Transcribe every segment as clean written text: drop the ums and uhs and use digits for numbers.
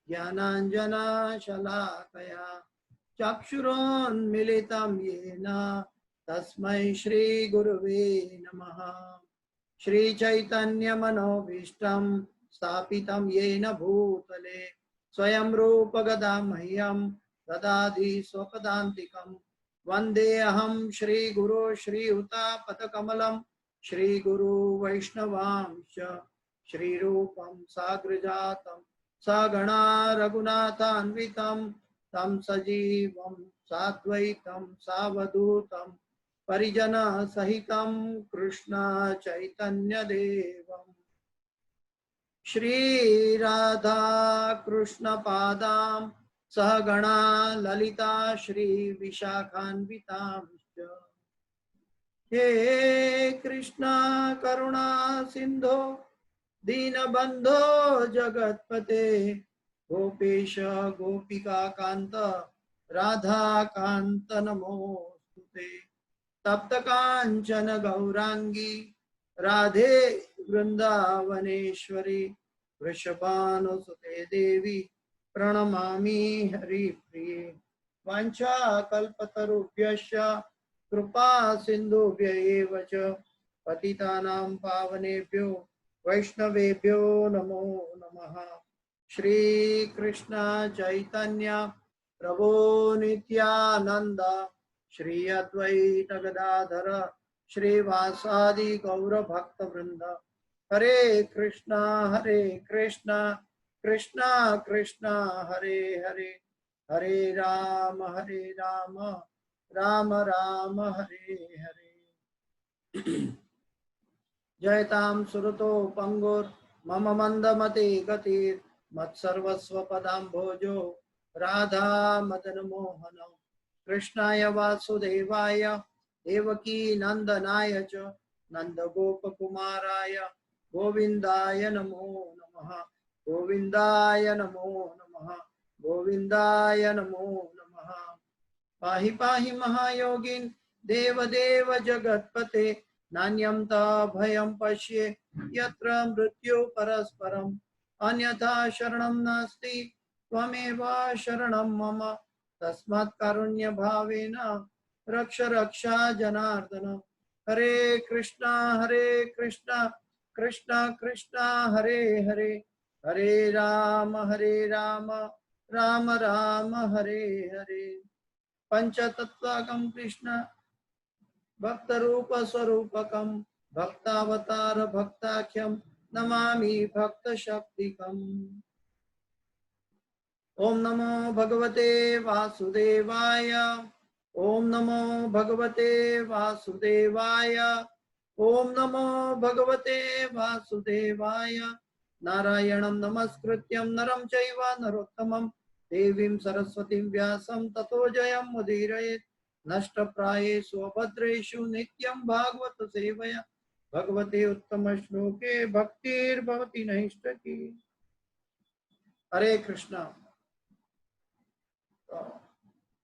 ज्ञानाञ्जनशलाकया चक्षुरोन्मिलितं येन तस्मै श्रीगुरुवे नमः। श्रीचैतन्यमनोभीष्टं स्थापितं येन भूतले स्वयं रूपगदां मह्यं ददाति स्वपदान्तिकं। वन्देऽहं श्रीगुरो श्रीयुतापदकमलं श्रीगुरु वैष्णवांश्च श्रीरूपं साग्रजातं सगणा रघुनाथान्वितं तं सजीवं साद्वैतं सावधूतं परिजनसहितं कृष्ण चैतन्यदेवं श्रीराधा कृष्णपादां सहगणा ललिता श्रीविशाखान्वितांश्च। हे कृष्ण करुणा सिन्धो दीनबन्धो जगत्पते गोपेश गोपिका कांत राधा कांत नमोस्तुते। तप्त कांचन गौरांगी राधे वृंदावनेश्वरी वृषभानुसुते देवी प्रणमामि हरिप्रिये। वाञ्छाकल्पतरुभ्यश्च कृपा सिन्धुभ्य एव च पतितानां पावनेभ्यो वैष्णवेभ्यो नमो नमः। श्री कृष्ण चैतन्य प्रभु नित्यानंद श्री अद्वैत गदाधर श्रीवासादि गौर भक्त वृंद। हरे कृष्णा कृष्णा कृष्णा हरे हरे, हरे राम राम राम हरे हरे। जयतां सुरतो पंगुर मम मंदमते गतिर मत्सर्वस्व पदाम्भोजो राधा मदन मोहन। कृष्णाय वासुदेवाय देवकी नंदनाय च नंद गोप कुमाराय गोविंदाय नमो नमः, गोविंदाय नमो नमः, गोविंदाय नमो नमः। पाहि पाहि महायोगिन देव देव जगत्पते नान्यं ता भयं पश्ये यत्र मृत्यु परस्परम् अन्यथा शरणं नास्ति त्वमेव शरणं मम। तस्मात् कारुण्य भावेन रक्ष रक्षा जनार्दन। हरे कृष्णा कृष्णा कृष्णा हरे हरे, हरे राम राम राम हरे हरे। पंचतत्त्वाकं कृष्ण भक्त रूप स्वरूपकं भक्तावतार भक्ताख्यम नमामि भक्त शक्तिकम्। ओम नमो भगवते वासुदेवाय। ओम नमो भगवते वासुदेवाय। ओम नमो भगवते वासुदेवाय। नारायणं नमस्कृत्यं नरं चैव नरोत्तमं देवीं सरस्वतीं व्यासं ततो जयं मुदीरयेत्। नष्टप्रायेषु अभद्रेषु नित्यं भागवत सेवया भगवते उत्तम श्लोके भक्तिर्भवति नैष्ठकी। हरे कृष्णा।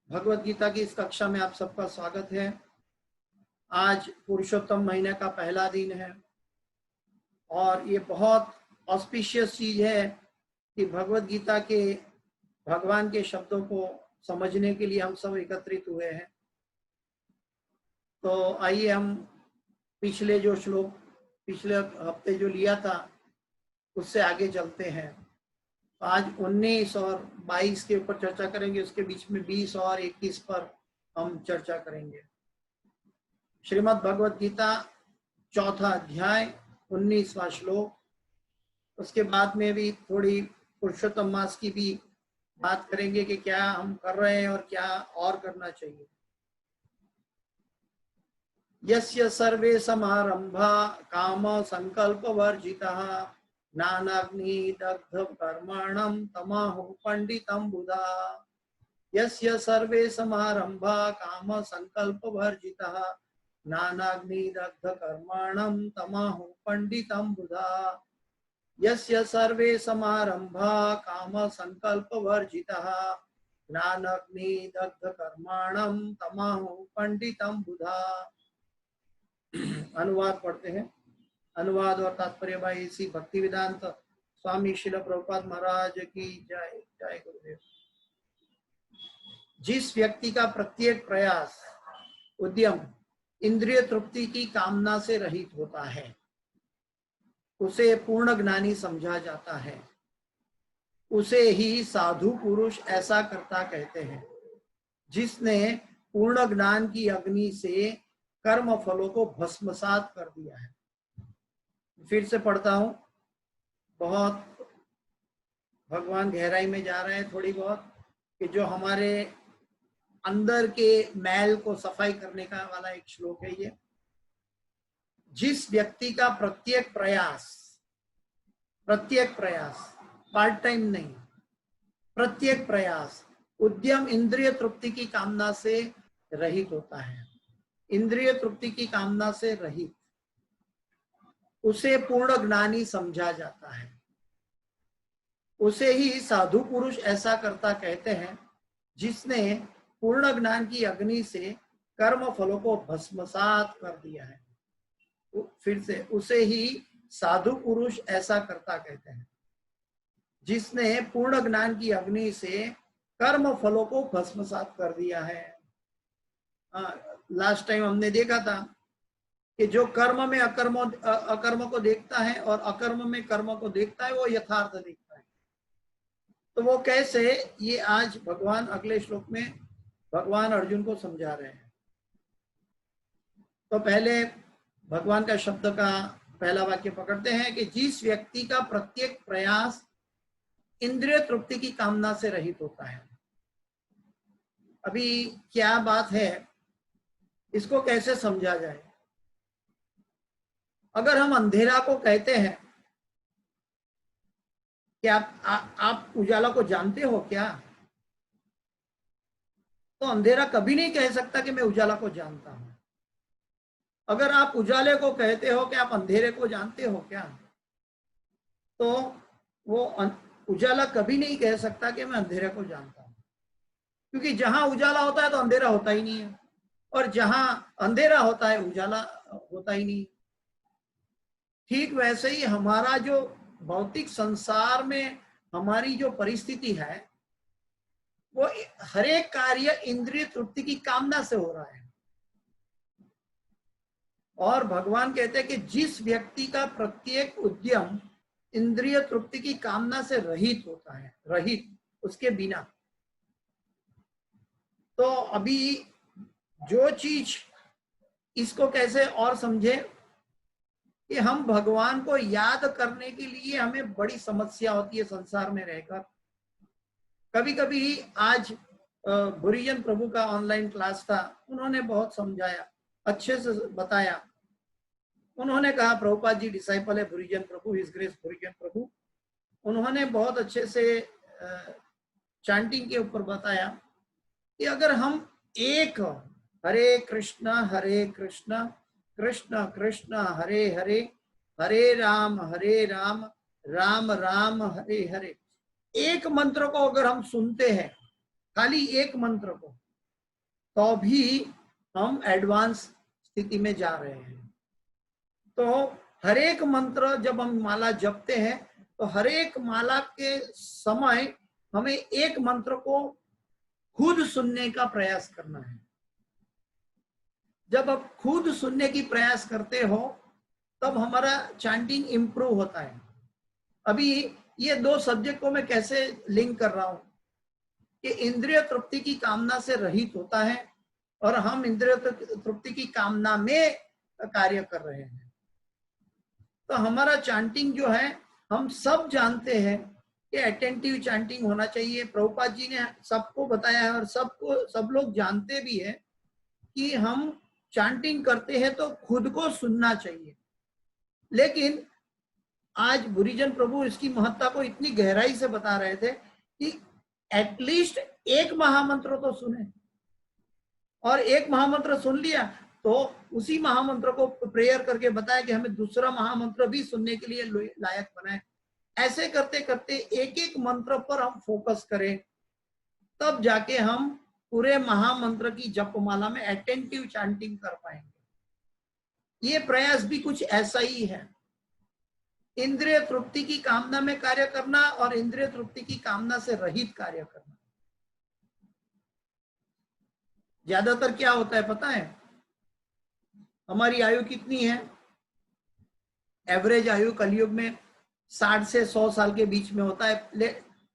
भगवत गीता की इस कक्षा में आप सबका स्वागत है। आज पुरुषोत्तम महीने का पहला दिन है और ये बहुत ऑस्पिशियस चीज है कि भगवत गीता के भगवान के शब्दों को समझने के लिए हम सब एकत्रित हुए हैं। तो आइए हम पिछले जो श्लोक पिछले हफ्ते जो लिया था उससे आगे चलते हैं। आज 19 और 22 के ऊपर चर्चा करेंगे, उसके बीच में 20 और 21 पर हम चर्चा करेंगे। श्रीमद् भगवत गीता चौथा अध्याय 19वां श्लोक, उसके बाद में भी थोड़ी पुरुषोत्तम मास की भी बात करेंगे कि क्या हम कर रहे हैं और क्या और करना चाहिए। यस्य सर्वे समारंभा काम संकल्प वर्जितः ज्ञानाग्नि दग्ध कर्मणं तमाहु पंडितं बुधा। यस्य सर्वे समारंभा काम संकल्प वर्जितः ज्ञानाग्नि दग्ध कर्मणं तमाहु पंडितं बुधा। यस्य सर्वे समारंभा काम संकल्प वर्जितः ज्ञानाग्नि दग्ध कर्मणं तमाहु पंडितं बुधा। अनुवाद पढ़ते हैं। अनुवाद और तात्पर्य भाई श्री भक्ति वेदांत स्वामी श्रील प्रभुपाद महाराज की जय। जय गुरुदेव। जिस व्यक्ति का प्रत्येक प्रयास उद्यम इंद्रिय तृप्ति की कामना से रहित होता है उसे पूर्ण ज्ञानी समझा जाता है। उसे ही साधु पुरुष ऐसा करता कहते हैं जिसने पूर्ण ज्ञान की अग्नि से कर्म फलों को भस्मसात कर दिया है। फिर से पढ़ता हूं, बहुत भगवान गहराई में जा रहे हैं थोड़ी बहुत, कि जो हमारे अंदर के मैल को सफाई करने का वाला एक श्लोक है ये। जिस व्यक्ति का प्रत्येक प्रयास पार्ट टाइम नहीं, प्रत्येक प्रयास उद्यम इंद्रिय तृप्ति की कामना से रहित होता है, इंद्रिय तृप्ति की कामना से रहित, उसे पूर्ण ज्ञानी समझा जाता है। उसे ही साधु पुरुष ऐसा करता कहते हैं जिसने पूर्ण ज्ञान की अग्नि से कर्म फलों को भस्मसात कर दिया है। फिर से, उसे ही साधु पुरुष ऐसा करता कहते हैं जिसने पूर्ण ज्ञान की अग्नि से कर्म फलों को भस्मसात कर दिया है। लास्ट टाइम हमने देखा था कि जो कर्म में अकर्म को देखता है और अकर्म में कर्म को देखता है वो यथार्थ देखता है। तो वो कैसे, ये आज भगवान अगले श्लोक में भगवान अर्जुन को समझा रहे हैं। तो पहले भगवान का शब्द का पहला वाक्य पकड़ते हैं कि जिस व्यक्ति का प्रत्येक प्रयास इंद्रिय तृप्ति की कामना से रहित होता है। अभी क्या बात है, इसको कैसे समझा जाए। अगर हम अंधेरा को कहते हैं कि आप उजाला को जानते हो क्या, तो अंधेरा कभी नहीं कह सकता कि मैं उजाला को जानता हूं। अगर आप उजाले को कहते हो कि आप अंधेरे को जानते हो क्या, तो वो उजाला कभी नहीं कह सकता कि मैं अंधेरे को जानता हूं, क्योंकि जहां उजाला होता है तो अंधेरा होता ही नहीं है, और जहां अंधेरा होता है उजाला होता ही नहीं। ठीक वैसे ही हमारा जो भौतिक संसार में हमारी जो परिस्थिति है वो हर एक कार्य इंद्रिय तृप्ति की कामना से हो रहा है। और भगवान कहते हैं कि जिस व्यक्ति का प्रत्येक उद्यम इंद्रिय तृप्ति की कामना से रहित होता है, रहित उसके बिना, तो अभी जो चीज, इसको कैसे और समझे कि हम भगवान को याद करने के लिए हमें बड़ी समस्या होती है संसार में रहकर। कभी कभी आज बुरीजन प्रभु का ऑनलाइन क्लास था, उन्होंने बहुत समझाया, अच्छे से बताया। उन्होंने कहा प्रभुपाद जी डिसाइपल है बुरीजन प्रभु, हिज ग्रेस बुरीजन प्रभु। उन्होंने बहुत अच्छे से चैंटिंग के ऊपर बताया कि अगर हम एक हरे कृष्ण कृष्ण कृष्ण हरे हरे, हरे राम राम राम हरे हरे, एक मंत्र को अगर हम सुनते हैं, खाली एक मंत्र को, तो भी हम एडवांस स्थिति में जा रहे हैं। तो हर एक मंत्र जब हम माला जपते हैं तो हर एक माला के समय हमें एक मंत्र को खुद सुनने का प्रयास करना है। जब आप खुद सुनने की प्रयास करते हो तब हमारा चैंटिंग इंप्रूव होता है। अभी ये दो सब्जेक्ट को मैं कैसे लिंक कर रहा हूं कि इंद्रिय तृप्ति की कामना से रहित होता है और हम इंद्रिय तृप्ति की कामना में कार्य कर रहे हैं। तो हमारा चैंटिंग जो है, हम सब जानते हैं कि अटेंटिव चैंटिंग होना चाहिए। प्रभुपाद जी ने सबको बताया है और सब लोग जानते भी है कि हम चैंटिंग करते हैं तो खुद को सुनना चाहिए। लेकिन आज बुरीजन प्रभु इसकी महत्ता को इतनी गहराई से बता रहे थे कि एटलीस्ट एक महामंत्र तो सुने, और एक महामंत्र सुन लिया तो उसी महामंत्र को प्रेयर करके बताया कि हमें दूसरा महामंत्र भी सुनने के लिए लायक बनाए। ऐसे करते करते एक एक मंत्र पर हम फोकस करें, तब जाके हम पूरे महामंत्र की जपमाला में अटेंटिव चैंटिंग कर पाएंगे। ये प्रयास भी कुछ ऐसा ही है, इंद्रिय तृप्ति की कामना में कार्य करना और इंद्रिय तृप्ति की कामना से रहित कार्य करना। ज्यादातर क्या होता है पता है? हमारी आयु कितनी है? एवरेज आयु कलयुग में 60 से 100 साल के बीच में होता है।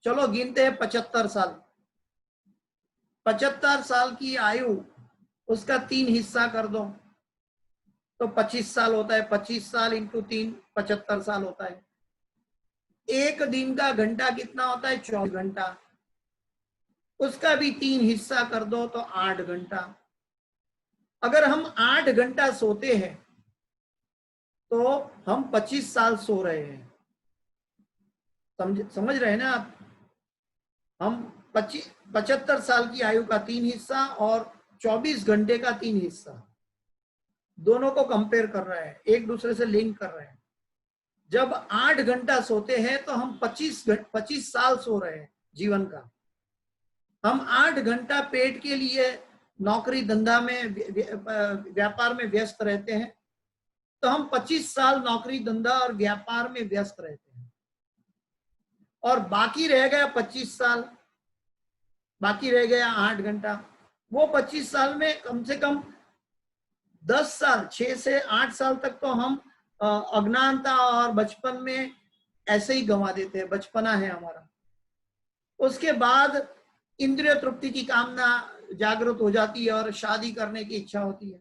चलो गिनते हैं 75 साल। 75 साल की आयु, उसका 3 हिस्सा कर दो तो 25 साल होता है। 25 साल इंटू 3 75 साल होता है। एक दिन का घंटा कितना होता है? 24 घंटा। उसका भी 3 हिस्सा कर दो तो 8 घंटा। अगर हम 8 घंटा सोते हैं तो हम 25 साल सो रहे हैं। समझ रहे हैं ना आप? हम 75 साल की आयु का 3 हिस्सा और 24 घंटे का 3 हिस्सा, दोनों को कंपेयर कर रहे हैं, एक दूसरे से लिंक कर रहे हैं। जब 8 घंटा सोते हैं तो हम 25 साल सो रहे हैं जीवन का। हम 8 घंटा पेट के लिए नौकरी धंधा में व्यापार में व्यस्त रहते हैं, तो हम 25 साल नौकरी धंधा और व्यापार में व्यस्त रहते हैं। और बाकी रह गया 25 साल, बाकी रह गया 8 घंटा। वो 25 साल में कम से कम 10 साल, 6 से 8 साल तक तो हम अज्ञानता और बचपन में ऐसे ही गंवा देते हैं, बचपना है हमारा। उसके बाद इंद्रिय तृप्ति की कामना जागृत हो जाती है और शादी करने की इच्छा होती है,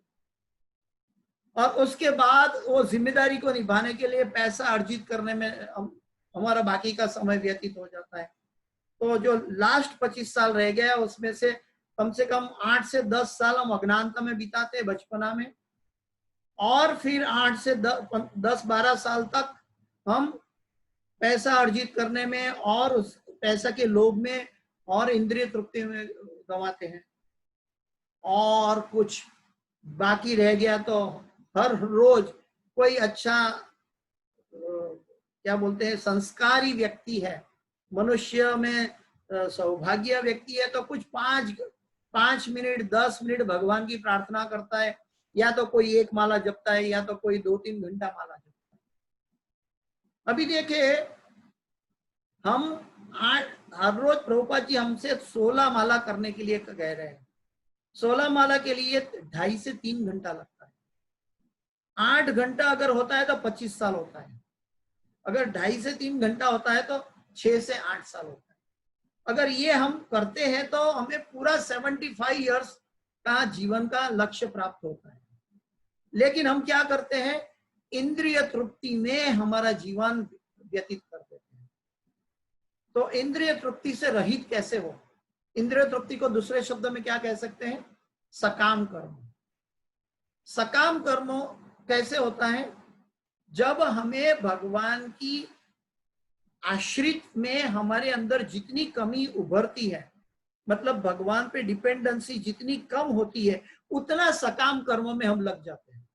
और उसके बाद वो जिम्मेदारी को निभाने के लिए पैसा अर्जित करने में हमारा बाकी का समय व्यतीत हो जाता है। तो जो लास्ट 25 साल रह गया उसमें से कम 8 से 10 साल हम अज्ञानता में बिताते हैं, बचपना में, और फिर 8 से 10-12 साल तक हम पैसा अर्जित करने में और उस पैसा के लोभ में और इंद्रिय तृप्ति में गंवाते हैं। और कुछ बाकी रह गया तो हर रोज कोई अच्छा क्या बोलते हैं संस्कारी व्यक्ति है, मनुष्य में सौभाग्य व्यक्ति है, तो कुछ 5 मिनट 10 मिनट भगवान की प्रार्थना करता है, या तो कोई एक माला जपता है या तो कोई 2-3 घंटा माला जपता है। अभी देखिए, हम हर रोज प्रभुपाद जी हमसे 16 माला करने के लिए कह रहे हैं। 16 माला के लिए 2.5 से 3 घंटा लगता है। 8 घंटा अगर होता है तो 25 साल होता है। अगर 2.5 से 3 घंटा होता है तो 6 से 8 साल होता है। अगर ये हम करते हैं तो हमें पूरा 75 इयर्स का जीवन का लक्ष्य प्राप्त होता है। लेकिन हम क्या करते हैं, इंद्रिय तृप्ति में हमारा जीवन व्यतीत कर देते हैं। तो इंद्रिय तृप्ति से रहित कैसे हो? इंद्रिय तृप्ति को दूसरे शब्दों में क्या कह सकते हैं? सकाम कर्म। सकाम कर्म कैसे होता है? जब हमें भगवान की आश्रित में हमारे अंदर जितनी कमी उभरती है, मतलब भगवान पे डिपेंडेंसी जितनी कम होती है, उतना सकाम कर्मों में हम लग जाते हैं।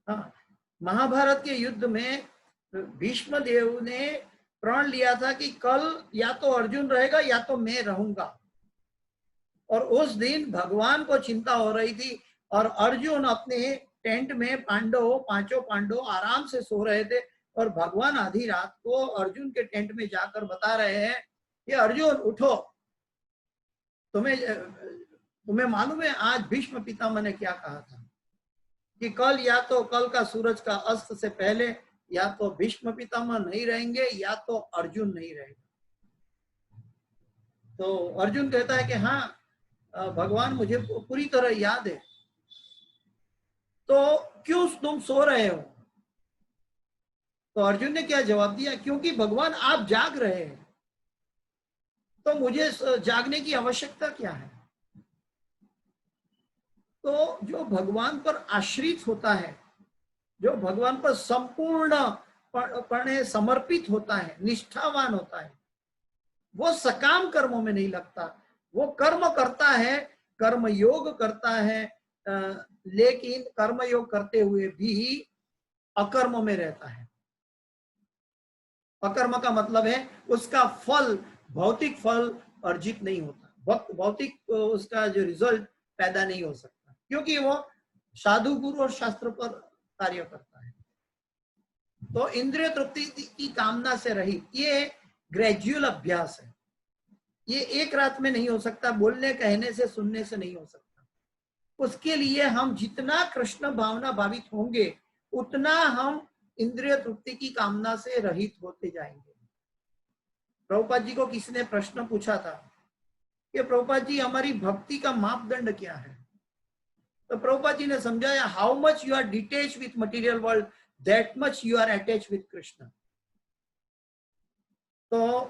हाँ, महाभारत के युद्ध में भीष्म देव ने प्रण लिया था कि कल या तो अर्जुन रहेगा या तो मैं रहूंगा, और उस दिन भगवान को चिंता हो रही थी और अर्जुन अपने टेंट में पांचों पांडव आराम से सो रहे थे, और भगवान आधी रात को अर्जुन के टेंट में जाकर बता रहे हैं कि अर्जुन उठो, तुम्हें मालूम है आज भीष्म पितामह ने क्या कहा था कि कल या तो कल का सूरज का अस्त से पहले या तो भीष्म पितामह नहीं रहेंगे या तो अर्जुन नहीं रहेगा। तो अर्जुन कहता है कि हाँ भगवान मुझे पूरी तरह याद है। तो क्यों तुम सो रहे हो? तो अर्जुन ने क्या जवाब दिया? क्योंकि भगवान आप जाग रहे हैं, तो मुझे जागने की आवश्यकता क्या है? तो जो भगवान पर आश्रित होता है, जो भगवान पर संपूर्णपणे समर्पित होता है, निष्ठावान होता है, वो सकाम कर्मों में नहीं लगता। वो कर्म करता है, कर्म योग करता है, लेकिन कर्म योग करते हुए भी अकर्म में रहता है। अकर्म का मतलब है उसका फल, भौतिक फल अर्जित नहीं होता, भौतिक उसका जो रिजल्ट पैदा नहीं हो सकता, क्योंकि वो साधु गुरु और शास्त्र पर कार्य करता है। तो इंद्रिय तृप्ति की कामना से रहित ये ग्रेजुअल अभ्यास है। ये एक रात में नहीं हो सकता, बोलने कहने से सुनने से नहीं हो सकता। उसके लिए हम जितना कृष्ण भावना भावित होंगे उतना हम इंद्रिय तृप्ति की कामना से रहित होते जाएंगे। प्रभुपाद जी को किसी ने प्रश्न पूछा था कि प्रभुपाद जी हमारी भक्ति का मापदंड क्या है? तो प्रभुपाद जी ने समझाया, how much you are detach with material world, that much you are attach with Krishna. तो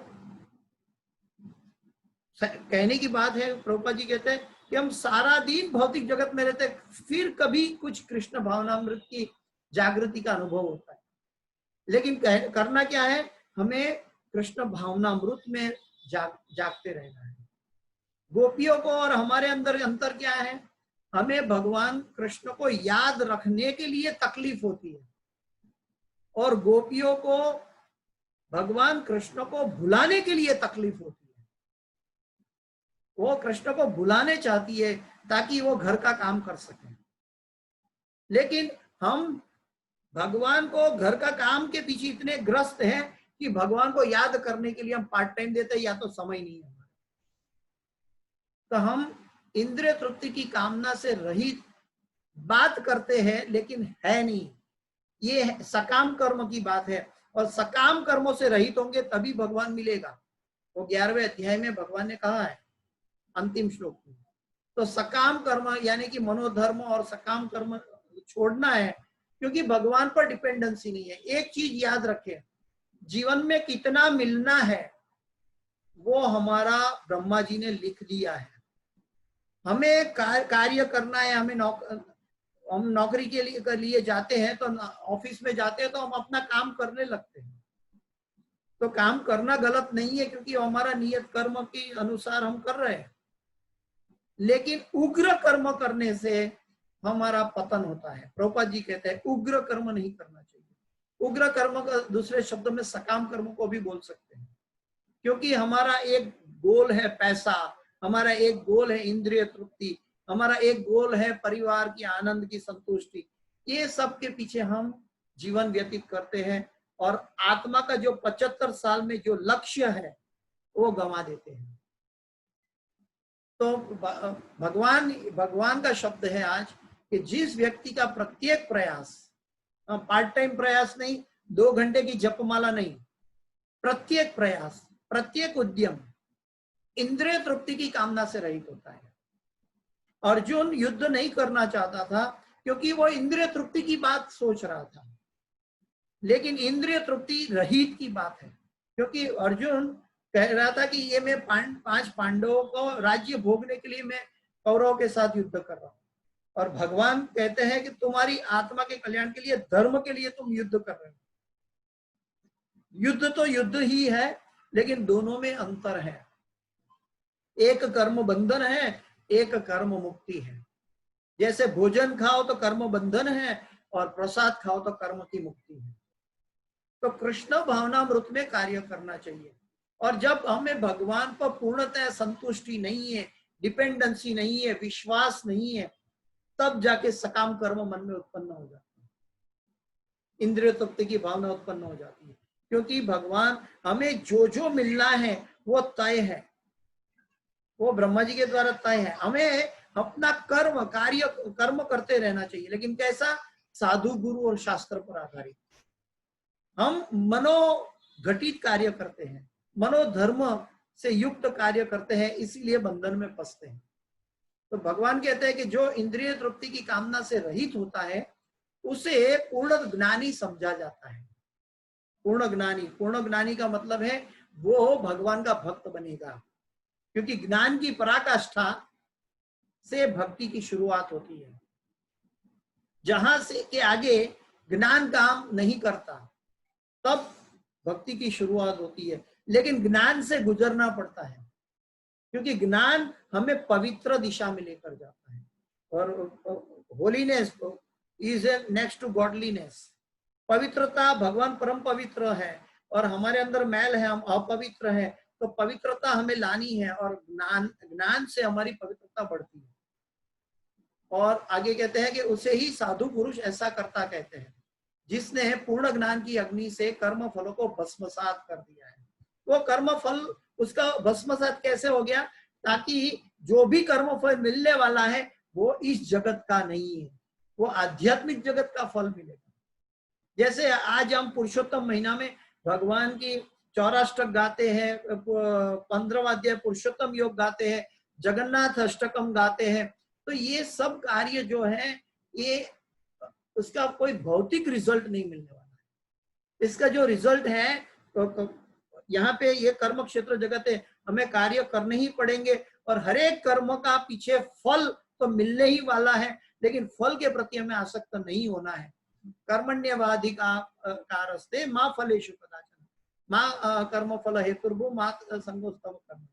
कहने की बात है, प्रभुपाद जी कहते हैं कि हम सारा दिन भौतिक जगत में रहते, फिर कभी कुछ कृष्ण भावनामृत की जागृति का अनुभव होता है, लेकिन करना क्या है? हमें कृष्ण भावनामृत में जागते रहना है। गोपियों को और हमारे अंदर अंतर क्या है? हमें भगवान कृष्ण को याद रखने के लिए तकलीफ होती है, और गोपियों को भगवान कृष्ण को भुलाने के लिए तकलीफ होती है। वो कृष्ण को भुलाने चाहती है ताकि वो घर का काम कर सके, लेकिन हम भगवान को घर का काम के पीछे इतने ग्रस्त हैं कि भगवान को याद करने के लिए हम पार्ट टाइम देते हैं, या तो समय नहीं है। तो हम इंद्रिय तृप्ति की कामना से रहित बात करते हैं, लेकिन है नहीं। ये सकाम कर्म की बात है, और सकाम कर्मों से रहित होंगे तभी भगवान मिलेगा। वो 11वें अध्याय में भगवान ने कहा है अंतिम श्लोक में। तो सकाम कर्म यानी कि मनोधर्म और सकाम कर्म छोड़ना है, क्योंकि भगवान पर डिपेंडेंसी नहीं है। एक चीज याद रखें, जीवन में कितना मिलना है वो हमारा ब्रह्मा जी ने लिख दिया है। हमें कार्य करना है, हम नौकरी के लिए जाते हैं, तो ऑफिस में जाते हैं तो हम अपना काम करने लगते हैं। तो काम करना गलत नहीं है, क्योंकि हमारा नियत कर्म के अनुसार हम कर रहे हैं, लेकिन उग्र कर्म करने से हमारा पतन होता है। प्रभुपाद जी कहते हैं उग्र कर्म नहीं करना चाहिए। उग्र कर्म का दूसरे शब्दों में सकाम कर्म को भी बोल सकते हैं, क्योंकि हमारा एक गोल है पैसा, हमारा एक गोल है इंद्रिय तृप्ति, हमारा एक गोल है परिवार की आनंद की संतुष्टि। ये सब के पीछे हम जीवन व्यतीत करते हैं, और आत्मा का जो 75 साल में जो लक्ष्य है वो गंवा देते हैं। तो भगवान का शब्द है आज कि जिस व्यक्ति का प्रत्येक प्रयास, पार्ट टाइम प्रयास नहीं, 2 घंटे की जपमाला नहीं, प्रत्येक प्रयास, प्रत्येक उद्यम इंद्रिय तृप्ति की कामना से रहित होता है। अर्जुन युद्ध नहीं करना चाहता था क्योंकि वो इंद्रिय तृप्ति की बात सोच रहा था, लेकिन इंद्रिय तृप्ति रहित की बात है। क्योंकि अर्जुन कह रहा था कि ये मैं 5 पांडवों को राज्य भोगने के लिए मैं कौरवों के साथ युद्ध कर रहा हूं, और भगवान कहते हैं कि तुम्हारी आत्मा के कल्याण के लिए, धर्म के लिए तुम युद्ध कर रहे हो। युद्ध तो युद्ध ही है, लेकिन दोनों में अंतर है। एक कर्म बंधन है, एक कर्म मुक्ति है। जैसे भोजन खाओ तो कर्म बंधन है, और प्रसाद खाओ तो कर्म की मुक्ति है। तो कृष्ण भावनामृत में कार्य करना चाहिए। और जब हमें भगवान पर पूर्णतः संतुष्टि नहीं है, डिपेंडेंसी नहीं है, विश्वास नहीं है, तब जाके सकाम कर्म मन में उत्पन्न हो जाता है, इंद्रिय तृप्ति की भावना उत्पन्न हो जाती है। क्योंकि भगवान हमें जो जो मिलना है वो तय है, वो ब्रह्मा जी के द्वारा तय है। हमें अपना कर्म करते रहना चाहिए, लेकिन कैसा? साधु, गुरु और शास्त्र पर आधारित। हम मनोघटित कार्य करते हैं, मनोधर्म से युक्त कार्य करते हैं, इसीलिए बंधन में फंसते हैं। तो भगवान कहते हैं कि जो इंद्रिय तृप्ति की कामना से रहित होता है उसे पूर्ण ज्ञानी समझा जाता है। पूर्ण ज्ञानी का मतलब है वो भगवान का भक्त बनेगा, क्योंकि ज्ञान की पराकाष्ठा से भक्ति की शुरुआत होती है। जहां से के आगे ज्ञान काम नहीं करता, तब भक्ति की शुरुआत होती है। लेकिन ज्ञान से गुजरना पड़ता है, क्योंकि ज्ञान हमें पवित्र दिशा में लेकर जाता है। और holiness is next to godliness. पवित्रता, भगवान परम पवित्र है और हमारे अंदर मैल है, हम अपवित्र हैं, तो पवित्रता हमें लानी है, और ज्ञान से हमारी पवित्रता बढ़ती है। और आगे कहते हैं कि उसे ही साधु पुरुष ऐसा करता कहते हैं, जिसने पूर्ण ज्ञान की अग्नि से कर्म फलों को भस्मसात कर दिया है। वो कर्म फल उसका भस्मसात कैसे हो गया? ताकि जो भी कर्म फल मिलने वाला है वो इस जगत का नहीं है, वो आध्यात्मिक जगत का फल मिलेगा। जैसे आज हम पुरुषोत्तम महीना में भगवान की 64 गाते हैं, 15वां अध्याय पुरुषोत्तम योग गाते हैं, जगन्नाथ अष्टकम गाते हैं। तो ये सब कार्य जो है, ये उसका कोई भौतिक रिजल्ट नहीं मिलने वाला है। इसका जो रिजल्ट है, तो यहाँ पे ये कर्म क्षेत्र जगत है, हमें कार्य करने ही पड़ेंगे, और हर एक कर्म का पीछे फल तो मिलने ही वाला है, लेकिन फल के प्रति हमें आसक्त नहीं होना है। कर्मण्यवाधिकारस्ते मां फलेषु कदाचन मां कर्म फल हेतुर्भु मां संगोस्तव कर्म।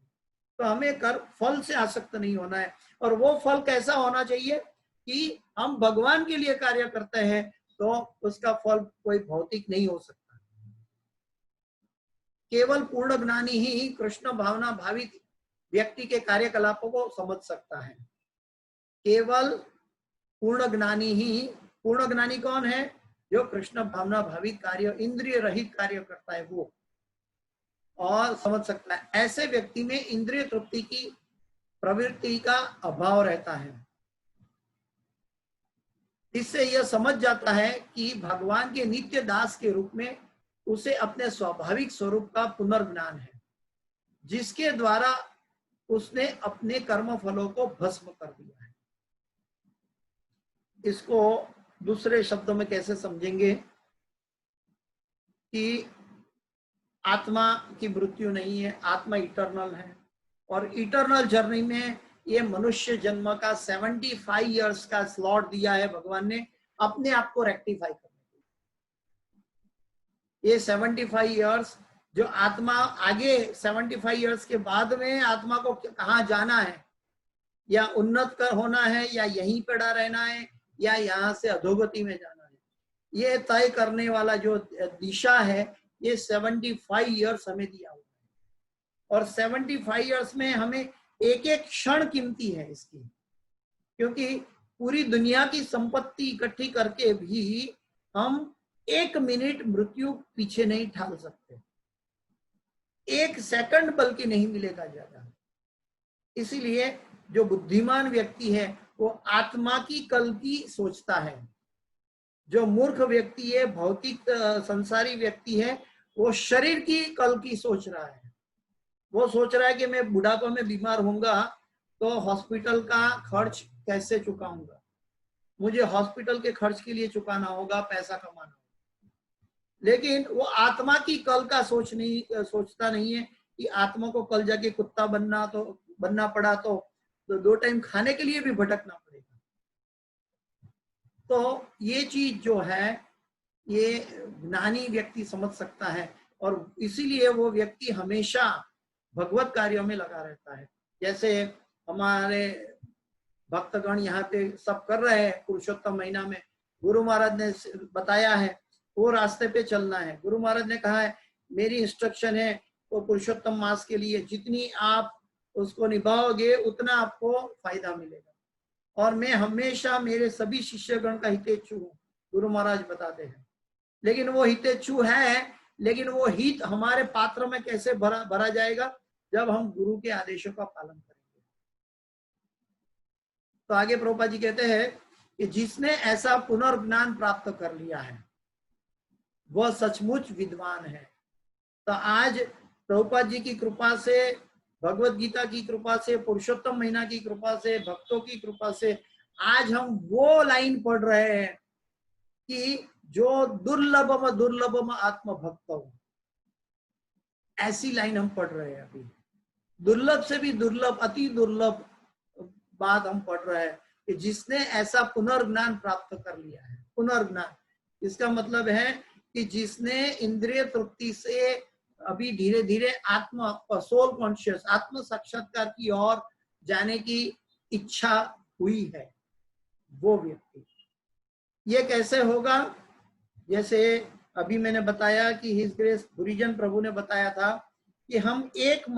तो हमें फल से आसक्त नहीं होना है। और वो फल कैसा होना चाहिए कि हम भगवान के लिए कार्य करते हैं, तो उसका फल कोई भौतिक नहीं हो सकता। केवल पूर्ण ज्ञानी ही कृष्ण भावना भावित व्यक्ति के कार्यकलापों को समझ सकता है। केवल पूर्ण ज्ञानी कौन है? जो कृष्ण भावना भावित कार्य, इंद्रिय रहित कार्य करता है, वो और समझ सकता है। ऐसे व्यक्ति में इंद्रिय तृप्ति की प्रवृत्ति का अभाव रहता है। इससे यह समझ जाता है कि भगवान के नित्य दास के रूप में उसे अपने स्वाभाविक स्वरूप का पुनर्ज्ञान है, जिसके द्वारा उसने अपने कर्म फलों को भस्म कर दिया है। इसको दूसरे शब्दों में कैसे समझेंगे कि आत्मा की मृत्यु नहीं है, आत्मा इटर्नल है, और इटर्नल जर्नी में ये मनुष्य जन्म का 75 इयर्स का स्लॉट दिया है भगवान ने अपने आप को रेक्टिफाई करने के लिए। ये 75 इयर्स जो आत्मा आगे 75 इयर्स के बाद में आत्मा को कहाँ जाना है, या उन्नत कर होना है, या यहीं पड़ा रहना है, या यहाँ से अधोगति में जाना है, ये तय करने वाला जो दिशा है, ये 75 इयर्स हमें दिया हुआ है। और 75 इयर्स में हमें एक एक क्षण कीमती है इसकी, क्योंकि पूरी दुनिया की संपत्ति इकट्ठी करके भी हम 1 मिनट मृत्यु पीछे नहीं ठाल सकते, 1 सेकंड बल्कि नहीं मिलेगा ज्यादा। इसीलिए जो बुद्धिमान व्यक्ति है वो आत्मा की कल की सोचता है। जो मूर्ख व्यक्ति है, भौतिक संसारी व्यक्ति है, वो शरीर की कल की सोच रहा है। वो सोच रहा है कि मैं बुढ़ापा में बीमार होऊंगा तो हॉस्पिटल का खर्च कैसे चुकाऊंगा, मुझे हॉस्पिटल के खर्च के लिए चुकाना होगा, पैसा कमाना होगा। लेकिन वो आत्मा की कल का सोचता नहीं है कि आत्मा को कल जाके कुत्ता बनना पड़ा तो 2 टाइम खाने के लिए भी भटकना पड़ेगा। तो ये चीज जो है ये ज्ञानी व्यक्ति समझ सकता है, और इसीलिए वो व्यक्ति हमेशा भगवत कार्यों में लगा रहता है। जैसे हमारे भक्तगण यहाँ पे सब कर रहे हैं पुरुषोत्तम महीना में, गुरु महाराज ने बताया है वो रास्ते पे चलना है। गुरु महाराज ने कहा है मेरी इंस्ट्रक्शन है वो पुरुषोत्तम मास के लिए जितनी आप उसको निभाओगे उतना आपको फायदा मिलेगा, और मैं हमेशा मेरे सभी शिष्यगण का हितेच्छु हूँ, गुरु महाराज बताते हैं। लेकिन वो हितेच्छु है, लेकिन वो हित हमारे पात्र में कैसे भरा जाएगा, जब हम गुरु के आदेशों का पालन करेंगे। तो आगे प्रभुपाद जी कहते हैं कि जिसने ऐसा पुनर्ज्ञान प्राप्त कर लिया है वह सचमुच विद्वान है। तो आज प्रभुपाद जी की कृपा से, भगवत गीता की कृपा से, पुरुषोत्तम महीना की कृपा से, भक्तों की कृपा से आज हम वो लाइन पढ़ रहे हैं कि जो दुर्लभम आत्म भक्त, ऐसी लाइन हम पढ़ रहे हैं। अभी दुर्लभ से भी दुर्लभ, अति दुर्लभ बात हम पढ़ रहे हैं कि जिसने ऐसा पुनर्ज्ञान प्राप्त कर लिया है। पुनर्ज्ञान इसका मतलब है कि जिसने इंद्रिय तृप्ति से अभी धीरे धीरे आत्म सोल कॉन्शियस, आत्म साक्षात्कार की ओर जाने की इच्छा हुई है, वो व्यक्ति। ये कैसे होगा? जैसे अभी मैंने बताया कि हिज ग्रेस गुरुजन प्रभु ने बताया था कि हम एक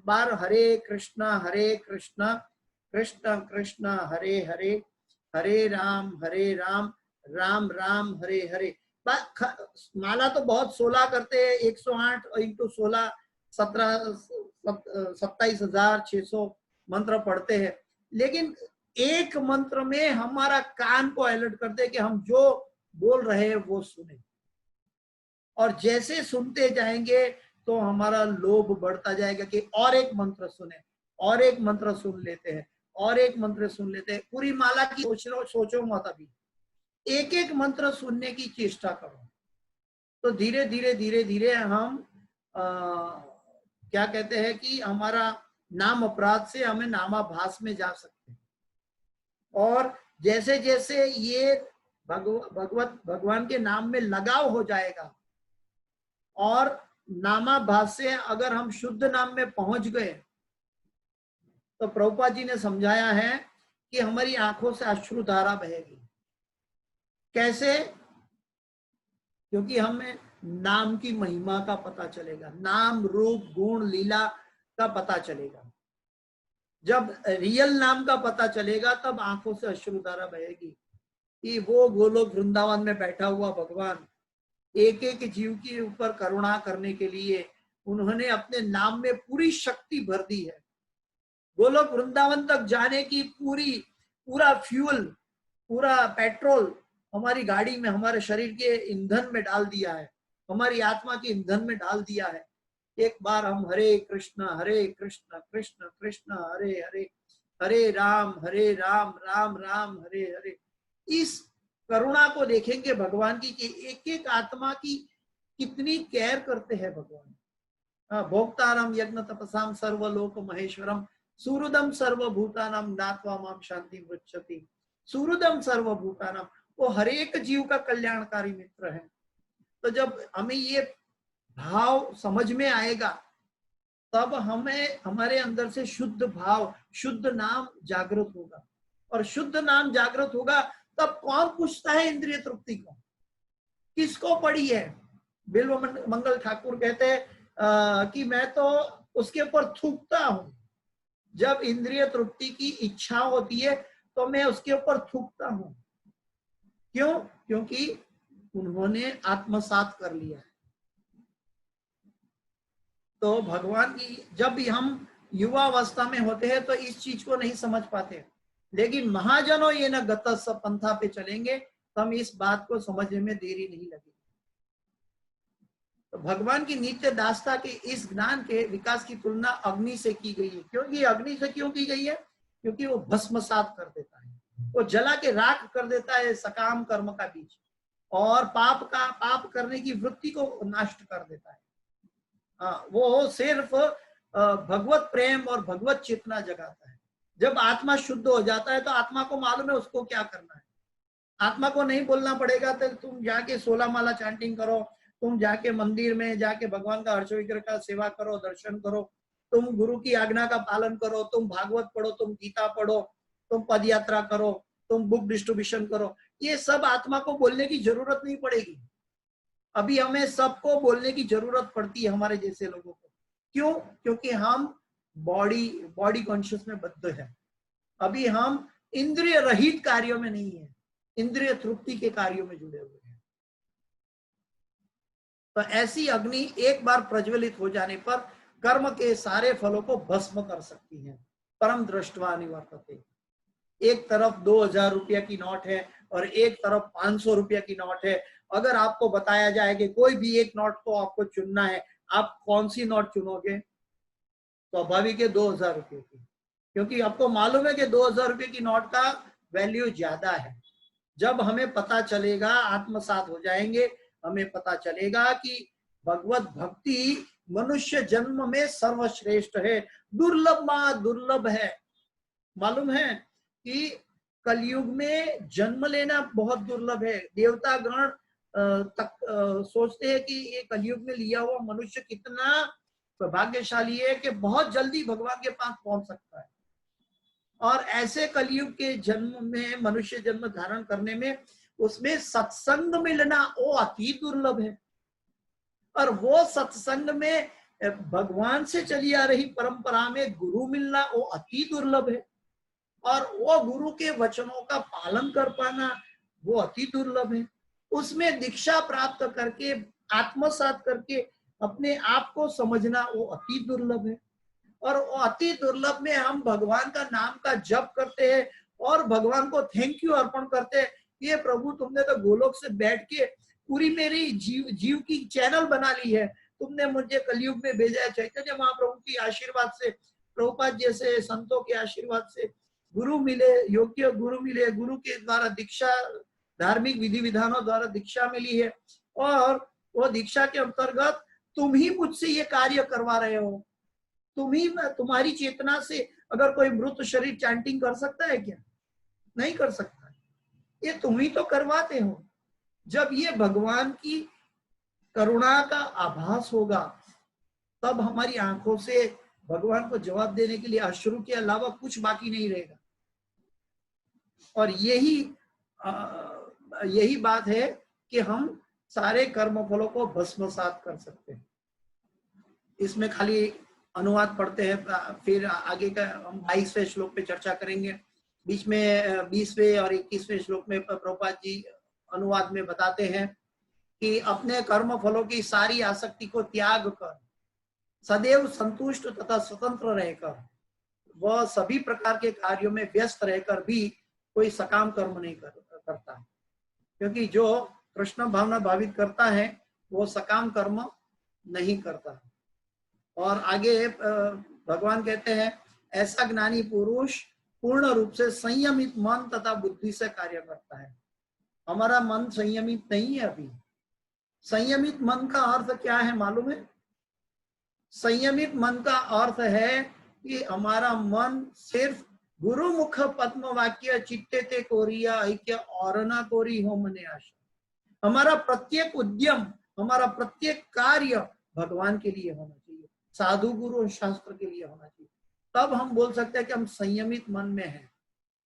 बार हरे कृष्णा कृष्ण कृष्ण हरे हरे, हरे राम राम राम हरे हरे। माला तो बहुत 16 करते हैं, 108 इंटू 16 27,600 मंत्र पढ़ते हैं, लेकिन एक मंत्र में हमारा कान को अलर्ट करते हैं कि हम जो बोल रहे हैं वो सुने, और जैसे सुनते जाएंगे तो हमारा लोभ बढ़ता जाएगा कि और एक मंत्र सुने, और एक मंत्र सुन लेते हैं, और एक मंत्र सुन लेते हैं। पूरी माला की सोचो मत, अभी एक एक मंत्र सुनने की चेष्टा करो। तो धीरे धीरे हम क्या कहते हैं कि हमारा नाम अपराध से हमें नामाभास में जा सकते हैं। और जैसे जैसे ये भगवान के नाम में लगाव हो जाएगा, और नामाभास से अगर हम शुद्ध नाम में पहुंच गए, तो प्रभुपाद जी ने समझाया है कि हमारी आंखों से अश्रुधारा बहेगी। कैसे? क्योंकि हमें नाम की महिमा का पता चलेगा, नाम रूप गुण लीला का पता चलेगा। जब रियल नाम का पता चलेगा तब आंखों से अश्रुधारा बहेगी कि वो गोलोक वृंदावन में बैठा हुआ भगवान एक एक जीव के ऊपर करुणा करने के लिए उन्होंने अपने नाम में पूरी शक्ति भर दी है। गोलोक वृंदावन तक जाने की पूरा फ्यूल, पूरा पेट्रोल हमारी गाड़ी में, हमारे शरीर के ईंधन में डाल दिया है, हमारी आत्मा के ईंधन में डाल दिया है। एक बार हम हरे कृष्ण कृष्ण कृष्ण हरे हरे, हरे राम राम राम हरे हरे, इस करुणा को देखेंगे भगवान की कि एक एक आत्मा की कितनी केयर करते हैं भगवान। भोक्तारम यज्ञ तपसाम सर्वलोक महेश्वरम सुहृदम सर्वभूतानाम ज्ञात्वा माम शांति वृक्षति। सुहृदम सर्वभूतानाम, वो हर एक जीव का कल्याणकारी मित्र है। तो जब हमें ये भाव समझ में आएगा तब हमें हमारे अंदर से शुद्ध भाव, शुद्ध नाम जागृत होगा, और शुद्ध नाम जागृत होगा तब कौन पूछता है इंद्रिय तृप्ति को, किसको पड़ी है? बिल्व मंगल ठाकुर कहते हैं कि मैं तो उसके ऊपर थूकता हूं। जब इंद्रिय तृप्ति की इच्छा होती है तो मैं उसके ऊपर थूकता हूं। क्यों? क्योंकि उन्होंने आत्मसात कर लिया है। तो भगवान की, जब भी हम युवा अवस्था में होते हैं तो इस चीज को नहीं समझ पाते, लेकिन महाजनों ये न गतस पंथा पे चलेंगे तो हम इस बात को समझने में देरी नहीं लगेगी। तो भगवान की नित्य दासता के इस ज्ञान के विकास की तुलना अग्नि से की गई है। क्योंकि अग्नि से क्यों की गई है? क्योंकि वो भस्मसात कर देता है। वो जला के राख कर देता है सकाम कर्म का बीज, और पाप करने की वृत्ति को नष्ट कर देता है। वो सिर्फ भगवत प्रेम और भगवत चेतना जगाता है। जब आत्मा शुद्ध हो जाता है तो आत्मा को मालूम है उसको क्या करना है। आत्मा को नहीं बोलना पड़ेगा, तो तुम जाके 16 माला चैंटिंग करो, तुम जाके मंदिर में जाके भगवान का हर्ष विग्रह का सेवा करो, दर्शन करो, तुम गुरु की आज्ञा का पालन करो, तुम भागवत पढ़ो, तुम गीता पढ़ो, तुम पद यात्रा करो, तुम बुक डिस्ट्रीब्यूशन करो। ये सब आत्मा को बोलने की जरूरत नहीं पड़ेगी। अभी हमें सबको बोलने की जरूरत पड़ती है, हमारे जैसे लोगों को। क्यों? क्योंकि हम बॉडी कॉन्शियस में बद्ध है। अभी हम इंद्रिय रहित कार्यों में नहीं है, इंद्रिय तृप्ति के कार्यों में जुड़े हुए हैं। तो ऐसी अग्नि एक बार प्रज्वलित हो जाने पर कर्म के सारे फलों को भस्म कर सकती है। परम दृष्टवा निवर्तते। एक तरफ 2000 रुपया की नोट है और एक तरफ 500 रुपया की नोट है। अगर आपको बताया जाए कि कोई भी एक नोट को आपको चुनना है, आप कौन सी नोट चुनोगे? स्वाभाविक है 2000 रुपये की, क्योंकि आपको मालूम है कि 2000 रुपये की नोट का वैल्यू ज्यादा है। जब हमें पता चलेगा, आत्मसात हो जाएंगे, हमें पता चलेगा कि भगवत भक्ति मनुष्य जन्म में सर्वश्रेष्ठ है, दुर्लभ मां दुर्लभ है। मालूम है कि कलयुग में जन्म लेना बहुत दुर्लभ है। देवता गण तक सोचते हैं कि ये कलयुग में लिया हुआ मनुष्य कितना भाग्यशाली है कि बहुत जल्दी भगवान के पास पहुंच सकता है। और ऐसे कलयुग के जन्म में, मनुष्य जन्म धारण करने में, उसमें सत्संग मिलना वो अति दुर्लभ है। और वो सत्संग में भगवान से चली आ रही परंपरा में गुरु मिलना वो अति दुर्लभ है। और वो गुरु के वचनों का पालन कर पाना वो अति दुर्लभ है। उसमें दीक्षा प्राप्त करके, आत्मसात करके अपने आप को समझना वो अति दुर्लभ है। और वो अति दुर्लभ में हम भगवान का नाम का जप करते हैं और भगवान को थैंक यू अर्पण करते हैं। ये प्रभु, तुमने तो गोलोक से बैठ के पूरी मेरी जीव की चैनल बना ली है। तुमने मुझे कलयुग में भेजा है चैतन्य महाप्रभु की आशीर्वाद से, प्रभुपाद जैसे संतों के आशीर्वाद से गुरु मिले, योग्य गुरु मिले, गुरु के द्वारा दीक्षा, धार्मिक विधि विधानों द्वारा दीक्षा मिली है। और वो दीक्षा के अंतर्गत तुम ही मुझसे ये कार्य करवा रहे हो। तुम्हारी चेतना से अगर कोई मृत शरीर चैंटिंग कर सकता है क्या? नहीं कर सकता। ये तुम ही तो करवाते हो। जब ये भगवान की करुणा का आभास होगा, तब हमारी आंखों से भगवान को जवाब देने के लिए अश्रु के अलावा कुछ बाकी नहीं रहेगा। और यही बात है कि हम सारे कर्म फलों को भस्मसात कर सकते हैं। इसमें खाली अनुवाद पढ़ते हैं, फिर आगे का हम 22वें श्लोक पे चर्चा करेंगे। बीच में 20वें और 21वें श्लोक में प्रभुपाद जी अनुवाद में बताते हैं कि अपने कर्म फलों की सारी आसक्ति को त्याग कर सदैव संतुष्ट तथा स्वतंत्र रहकर वह सभी प्रकार के कार्यों में व्यस्त रहकर भी कोई सकाम कर्म नहीं करता। क्योंकि जो कृष्ण भावना भावित करता है वो सकाम कर्म नहीं करता। और आगे भगवान कहते हैं, ऐसा ज्ञानी पुरुष पूर्ण रूप से संयमित मन तथा बुद्धि से कार्य करता है। हमारा मन संयमित नहीं है अभी। संयमित मन का अर्थ क्या है मालूम है? संयमित मन का अर्थ है कि हमारा मन सिर्फ गुरुमुख पद्म वाक्य चित्ते ते कोरिया ऐक्य और न कोरी हो मने आशा। हमारा प्रत्येक उद्यम, हमारा प्रत्येक कार्य भगवान के लिए होना चाहिए, साधु गुरु और शास्त्र के लिए होना चाहिए। तब हम बोल सकते हैं कि हम संयमित मन में हैं।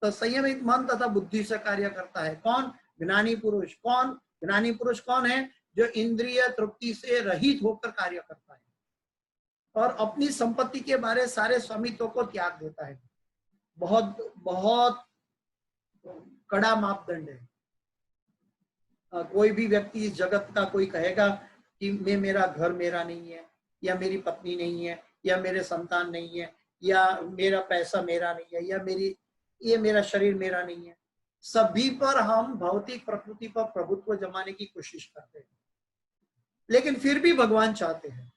तो संयमित मन तथा बुद्धि से कार्य करता है कौन? ज्ञानी पुरुष। कौन ज्ञानी पुरुष? कौन है? जो इंद्रिय तृप्ति से रहित होकर कार्य करता है और अपनी संपत्ति के बारे सारे स्वामित्व को त्याग देता है। बहुत बहुत कड़ा मापदंड है। कोई भी व्यक्ति इस जगत का कोई कहेगा कि मेरा घर मेरा नहीं है, या मेरी पत्नी नहीं है, या मेरे संतान नहीं है, या मेरा पैसा मेरा नहीं है, या मेरा शरीर मेरा नहीं है, सभी पर हम भौतिक प्रकृति पर प्रभुत्व जमाने की कोशिश करते हैं। लेकिन फिर भी भगवान चाहते हैं।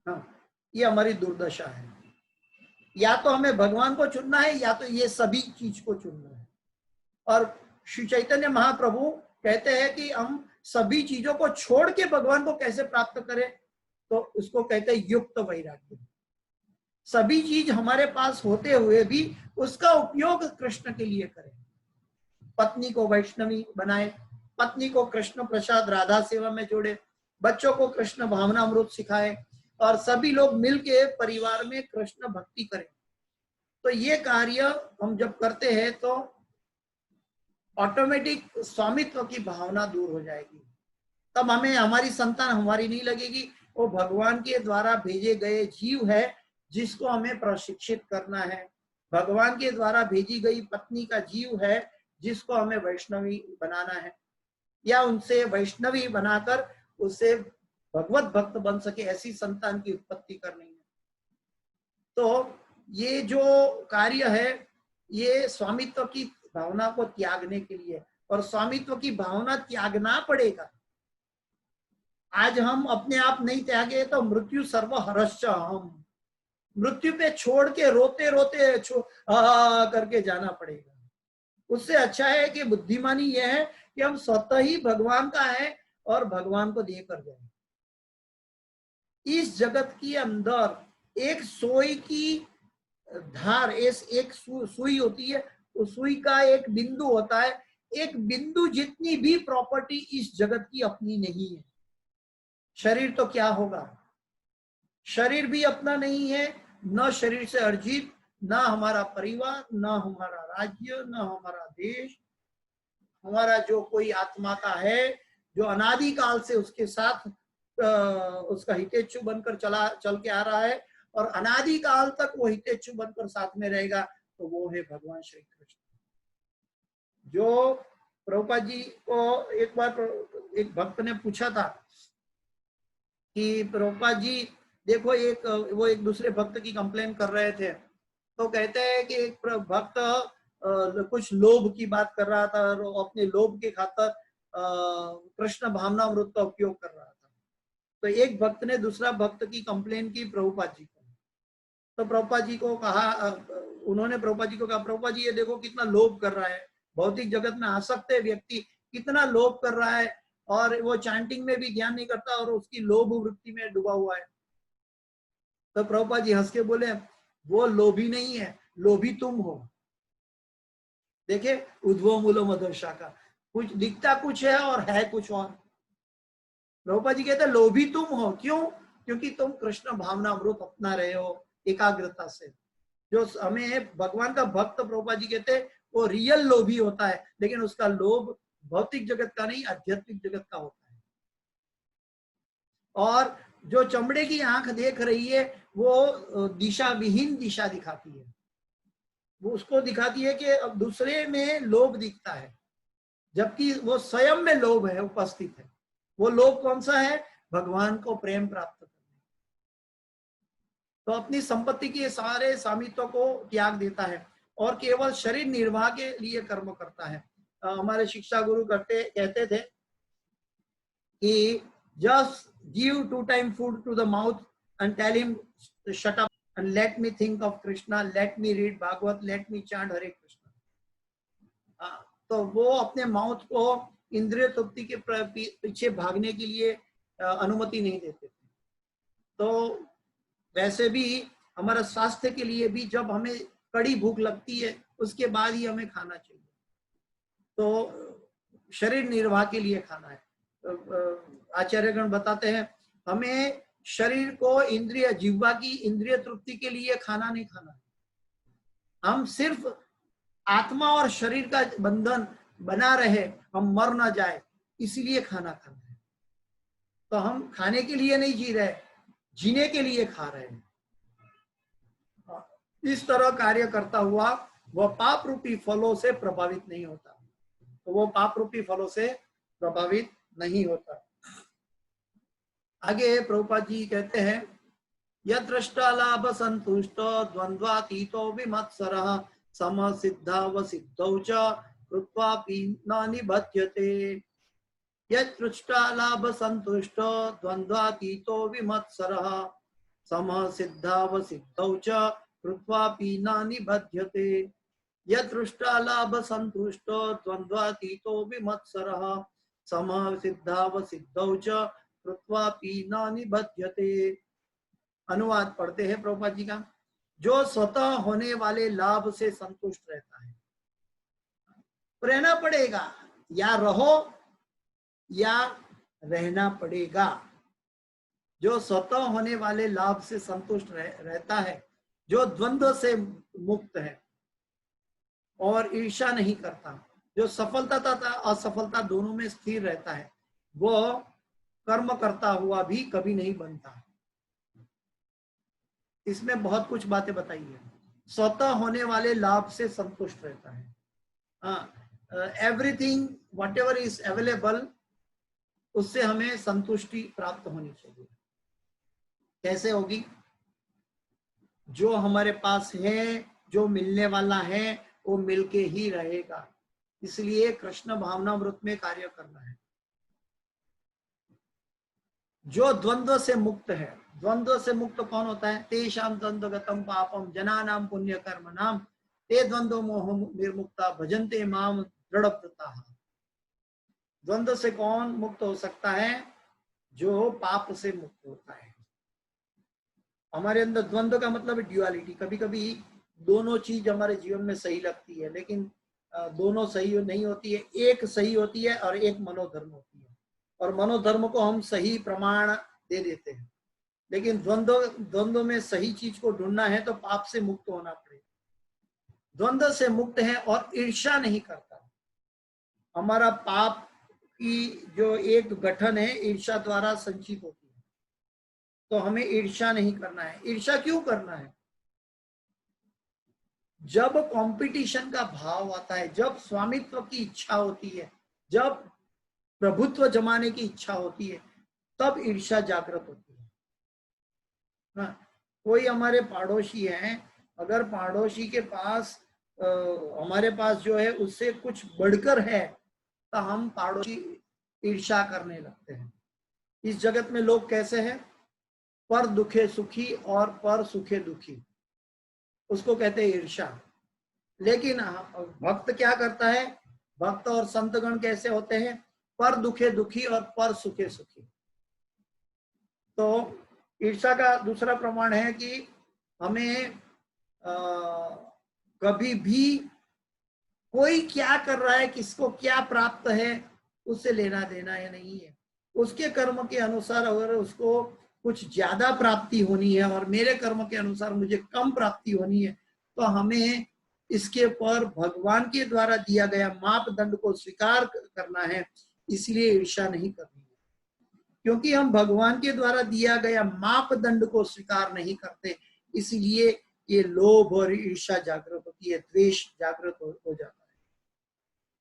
हाँ, ये हमारी दुर्दशा है। या तो हमें भगवान को चुनना है या तो ये सभी चीज को चुनना है। और श्री चैतन्य महाप्रभु कहते हैं कि हम सभी चीजों को छोड़ के भगवान को कैसे प्राप्त करें, तो उसको कहते हैं युक्त वैराग्य। सभी चीज हमारे पास होते हुए भी उसका उपयोग कृष्ण के लिए करें। पत्नी को वैष्णवी बनाए, पत्नी को कृष्ण प्रसाद राधा सेवा में जोड़े, बच्चों को कृष्ण भावनामृत सिखाए और सभी लोग मिलके परिवार में कृष्ण भक्ति करें। तो ये कार्य हम जब करते हैं तो ऑटोमेटिक स्वामित्व की भावना दूर हो जाएगी। तब हमें हमारी संतान हमारी नहीं लगेगी, वो भगवान के द्वारा भेजे गए जीव है जिसको हमें प्रशिक्षित करना है। भगवान के द्वारा भेजी गई पत्नी का जीव है जिसको हमें वैष्णवी बनाना है, या उनसे वैष्णवी बनाकर उससे भगवत भक्त बन सके, ऐसी संतान की उत्पत्ति करनी है। तो ये जो कार्य है ये स्वामित्व की भावना को त्यागने के लिए, और स्वामित्व की भावना त्यागना पड़ेगा। आज हम अपने आप नहीं त्यागे तो मृत्यु सर्वहरश्च हम, मृत्यु पे छोड़ के रोते रोते करके जाना पड़ेगा। उससे अच्छा है कि बुद्धिमानी यह है कि हम स्वतः ही भगवान का है और भगवान को देकर जाए। इस जगत के अंदर एक सोई की धार, एक सुई होती है, उस सुई का एक बिंदु होता है। एक बिंदु जितनी भी प्रॉपर्टी इस जगत की अपनी नहीं है। शरीर तो क्या होगा, शरीर भी अपना नहीं है, न शरीर से अर्जित, न हमारा परिवार, न हमारा राज्य, न हमारा देश। हमारा जो कोई आत्मा का है जो अनादि काल से उसके साथ उसका हितेच्छु बनकर चल के आ रहा है और अनादि काल तक वो हितेच्छु बनकर साथ में रहेगा, तो वो है भगवान श्री कृष्ण। जो प्रभुपाद जी को एक बार एक भक्त ने पूछा था कि प्रभुपाद जी देखो, वो एक दूसरे भक्त की कंप्लेन कर रहे थे, तो कहते हैं कि एक भक्त कुछ लोभ की बात कर रहा था और अपने लोभ के खातर कृष्ण भावनामृत का उपयोग कर रहा था। तो एक भक्त ने दूसरा भक्त की कंप्लेन की प्रभुपाद जी को, तो प्रभुपाद जी को कहा, उन्होंने प्रभुपाद जी को कहा, प्रभुपाद जी ये देखो कितना लोभ कर रहा है, भौतिक जगत में आसक्त है व्यक्ति, कितना लोभ कर रहा है और वो चैंटिंग में भी ध्यान नहीं करता और उसकी लोभ वृत्ति में डूबा हुआ है। तो प्रभुपाद जी हंस के बोले, वो लोभी नहीं है, लोभी तुम हो। देखे, उद्भव मूलो मदर्शा का, कुछ दिखता कुछ है और है कुछ और। प्रभुपाद जी कहते लोभी तुम हो, क्यों? क्योंकि तुम कृष्ण भावनामृत अपना रहे हो एकाग्रता से। जो हमें भगवान का भक्त, प्रभुपाद जी कहते वो रियल लोभी होता है, लेकिन उसका लोभ भौतिक जगत का नहीं, आध्यात्मिक जगत का होता है। और जो चमड़े की आंख देख रही है वो दिशा विहीन दिशा दिखाती है, वो उसको दिखाती है कि अब दूसरे में लोभ दिखता है, जबकि वो स्वयं में लोभ है उपस्थित है। वो लोभ कौन सा है? भगवान को प्रेम प्राप्त करना। तो अपनी संपत्ति के सारे स्वामित्व को त्याग देता है और केवल शरीर निर्वाह के लिए कर्म करता है। हमारे शिक्षा गुरु कहते थे कि just give 2 time food to the mouth and tell him shut up and let me think of Krishna, let me read Bhagavad, let me chant Hare Krishna। तो वो अपने माउथ को इंद्रिय तृप्ति के पीछे भागने के लिए अनुमति नहीं देते थे। तो वैसे भी हमारा स्वास्थ्य के लिए भी जब हमें कड़ी भूख लगती है उसके बाद ही हमें खाना चाहिए। तो शरीर निर्वाह के लिए खाना है। आचार्यगण बताते हैं हमें शरीर को इंद्रिय जिह्वा की इंद्रिय तृप्ति के लिए खाना नहीं खाना है। हम सिर्फ आत्मा और शरीर का बंधन बना रहे, हम मर ना जाए, इसीलिए खाना खाना है। तो हम खाने के लिए नहीं जी रहे, जीने के लिए खा रहे हैं। इस तरह कार्य करता हुआ वह पाप रूपी फलों से प्रभावित नहीं होता। तो वो पाप रूपी फलों से प्रभावित नहीं होता। आगे प्रभुपाद जी कहते हैं, यद्रष्टा लाभ संतुष्ट द्वंद्वातीतो विमत्सरः समसिद्धाव सिद्धौ च कृत्वापि न निबध्यते। यद्दृष्टा लाभ संतुष्ट द्वंद्वातीतो विमत्सरः समसिद्धाव सिद्धौ च कृत्वा पीना निबध्यते यदृष्टा लाभ संतुष्ट द्वंद्वातीतो विमत्सरः समः सिद्धाव सिद्धौ च कृत्वा पीना निबध्यते। अनुवाद पढ़ते हैं प्रभुपाद जी का। जो स्वतः होने वाले लाभ से संतुष्ट रहता है, रहना पड़ेगा, या रहो या रहना पड़ेगा। जो स्वतः होने वाले लाभ से संतुष्ट रहता है, जो द्वंद्व से मुक्त है और ईर्ष्या नहीं करता, जो सफलता तथा असफलता दोनों में स्थिर रहता है, वो कर्म करता हुआ भी कभी नहीं बनता। इसमें बहुत कुछ बातें बताई है। स्वतः होने वाले लाभ से संतुष्ट रहता है। Everything what ever is available, उससे हमें संतुष्टि प्राप्त होनी चाहिए। कैसे होगी? जो हमारे पास है, जो मिलने वाला है, वो मिलके ही रहेगा। इसलिए कृष्ण भावनामृत में कार्य करना है। जो द्वंद्व से मुक्त है, द्वंद्व से मुक्त कौन होता है? तेषाम द्वंद्वगतम पापम जनानाम पुण्य कर्म नाम ते द्वंद्व मोह निर्मुक्ता भजन्ते माम दृढ़व्रताः। द्वंद्व से कौन मुक्त हो सकता है? जो पाप से मुक्त होता है। हमारे अंदर द्वंद्व का मतलब ड्युअलिटी। कभी कभी दोनों चीज हमारे जीवन में सही लगती है, लेकिन दोनों सही नहीं होती है। एक सही होती है और एक मनोधर्म होती है, और मनोधर्म को हम सही प्रमाण दे देते हैं। लेकिन द्वंद्व में सही चीज को ढूंढना है तो पाप से मुक्त होना पड़ेगा। द्वंद्व से मुक्त है और ईर्ष्या नहीं करता। हमारा पाप की जो एक गठन है ईर्ष्या द्वारा संचित होती है, तो हमें ईर्ष्या नहीं करना है। ईर्ष्या क्यों करना है? जब कंपटीशन का भाव आता है, जब स्वामित्व की इच्छा होती है, जब प्रभुत्व जमाने की इच्छा होती है, तब ईर्ष्या जागृत होती है। हाँ, कोई हमारे पड़ोसी हैं, अगर पड़ोसी के पास हमारे पास जो है उससे कुछ बढ़कर है, तो हम पड़ोसी ईर्ष्या करने लगते हैं। इस जगत में लोग कैसे हैं? पर दुखे सुखी और पर सुखे दुखी, उसको कहते हैं ईर्ष्या। लेकिन भक्त क्या करता है? भक्त और संतगण कैसे होते हैं? पर दुखे दुखी और पर सुखे सुखी। तो ईर्ष्या का दूसरा प्रमाण है कि हमें कभी भी कोई क्या कर रहा है, किसको क्या प्राप्त है, उससे लेना देना है नहीं है। उसके कर्म के अनुसार अगर उसको कुछ ज्यादा प्राप्ति होनी है और मेरे कर्म के अनुसार मुझे कम प्राप्ति होनी है, तो हमें इसके पर भगवान के द्वारा दिया गया मापदंड को स्वीकार करना है। इसलिए ईर्ष्या नहीं करनी है, क्योंकि हम भगवान के द्वारा दिया गया मापदंड को स्वीकार नहीं करते, इसलिए ये लोभ और ईर्ष्या जागृत होती है, द्वेष जागृत हो जाता है,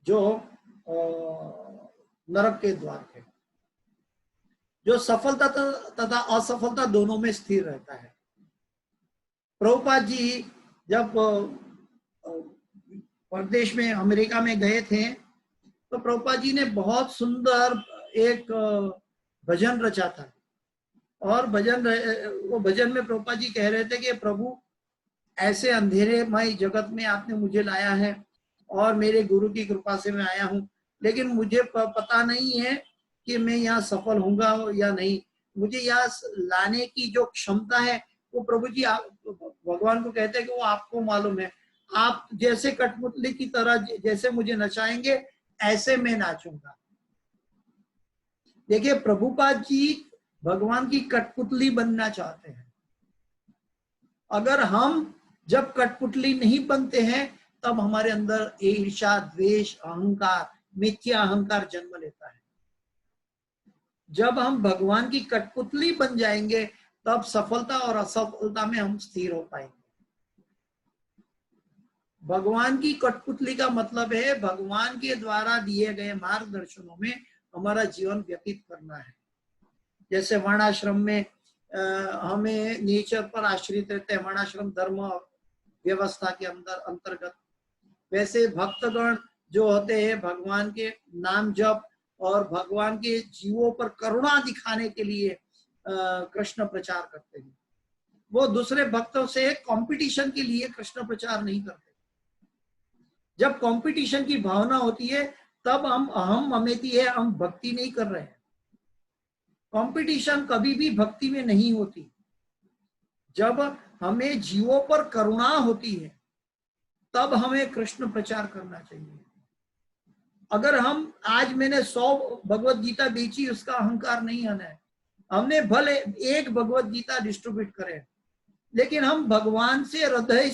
जो नरक के द्वार है। जो सफलता तथा असफलता दोनों में स्थिर रहता है। प्रभुपाद जी जब प्रदेश में अमेरिका में गए थे, तो प्रभुपाद जी ने बहुत सुंदर एक भजन रचा था। और वो भजन में प्रभुपाद जी कह रहे थे कि प्रभु, ऐसे अंधेरेमय जगत में आपने मुझे लाया है और मेरे गुरु की कृपा से मैं आया हूँ, लेकिन मुझे पता नहीं है कि मैं यहाँ सफल होऊंगा या नहीं। मुझे यहाँ लाने की जो क्षमता है वो प्रभु जी आप भगवान को कहते हैं कि वो आपको मालूम है। आप जैसे कठपुतली की तरह जैसे मुझे नचाएंगे ऐसे मैं नाचूंगा। देखिए, प्रभुपाद जी भगवान की कठपुतली बनना चाहते हैं। अगर हम जब कठपुतली नहीं बनते हैं, तब हमारे अंदर ईर्ष्या, द्वेष, अहंकार, मिथ्या अहंकार जन्म लेता है। जब हम भगवान की कठपुतली बन जाएंगे, तब सफलता और असफलता में हम स्थिर हो पाएंगे। भगवान की कठपुतली का मतलब है भगवान के द्वारा दिए गए मार्गदर्शनों में हमारा जीवन व्यतीत करना है। जैसे वर्णाश्रम में हमें नेचर पर आश्रित रहते हैं, वर्णाश्रम धर्म व्यवस्था के अंतर्गत, वैसे भक्तगण जो होते हैं भगवान के नाम जप और भगवान के जीवों पर करुणा दिखाने के लिए कृष्ण प्रचार करते हैं। वो दूसरे भक्तों से कंपटीशन के लिए कृष्ण प्रचार नहीं करते। जब कंपटीशन की भावना होती है तब हम अहम ममेती है, हम भक्ति नहीं कर रहे हैं। कंपटीशन कभी भी भक्ति में नहीं होती। जब हमें जीवों पर करुणा होती है तब हमें कृष्ण प्रचार करना चाहिए। अगर हम आज मैंने 100 भगवत गीता बेची, उसका अहंकार नहीं आना है। हमने भले एक भगवत गीता डिस्ट्रीब्यूट करे, लेकिन हम भगवान से हृदय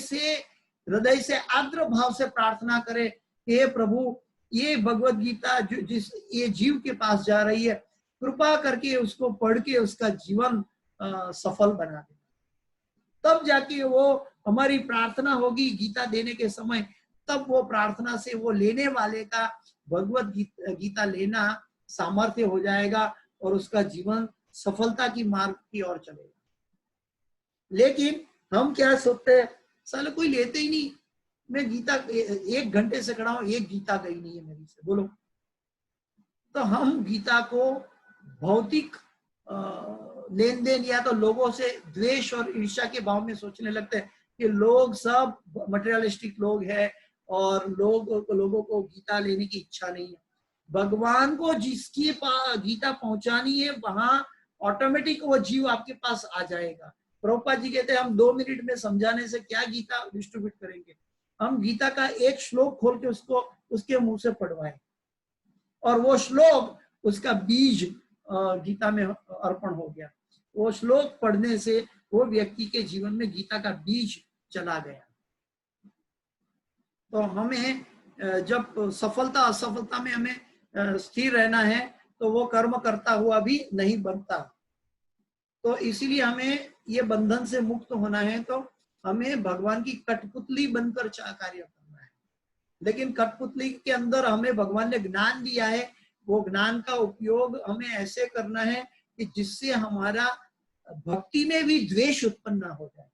से आर्द्र भाव से प्रार्थना करें कि हे प्रभु, ये भगवत गीता जिस ये जीव के पास जा रही है, कृपा करके उसको पढ़ के उसका जीवन सफल बना दे। तब जाके वो हमारी प्रार्थना होगी गीता देने के समय, तब वो प्रार्थना से वो लेने वाले का भगवत गीता लेना सामर्थ्य हो जाएगा और उसका जीवन सफलता की मार्ग की ओर चलेगा। लेकिन हम क्या सोचते हैं, साले कोई लेते ही नहीं, मैं गीता 1 घंटे से खड़ा हूं, एक गीता गई नहीं है मेरी से, बोलो। तो हम गीता को भौतिक लेन देन या तो लोगों से द्वेष और ईर्ष्या के भाव में सोचने लगते हैं कि लोग सब मटेरियलिस्टिक लोग हैं और लोगों को गीता लेने की इच्छा नहीं है। भगवान को जिसकी गीता पहुंचानी है वहां ऑटोमेटिक वो जीव आपके पास आ जाएगा। प्रभुपाद जी कहते हैं हम 2 मिनट में समझाने से क्या गीता डिस्ट्रीब्यूट करेंगे, हम गीता का एक श्लोक खोल के उसको उसके मुंह से पढ़वाएं और वो श्लोक उसका बीज गीता में अर्पण हो गया। वो श्लोक पढ़ने से वो व्यक्ति के जीवन में गीता का बीज चला गया। तो हमें जब सफलता असफलता में हमें स्थिर रहना है तो वो कर्म करता हुआ भी नहीं बनता। तो इसीलिए हमें ये बंधन से मुक्त होना है, तो हमें भगवान की कठपुतली बनकर कार्य करना है। लेकिन कठपुतली के अंदर हमें भगवान ने ज्ञान दिया है, वो ज्ञान का उपयोग हमें ऐसे करना है कि जिससे हमारा भक्ति में भी द्वेष उत्पन्न ना हो जाए,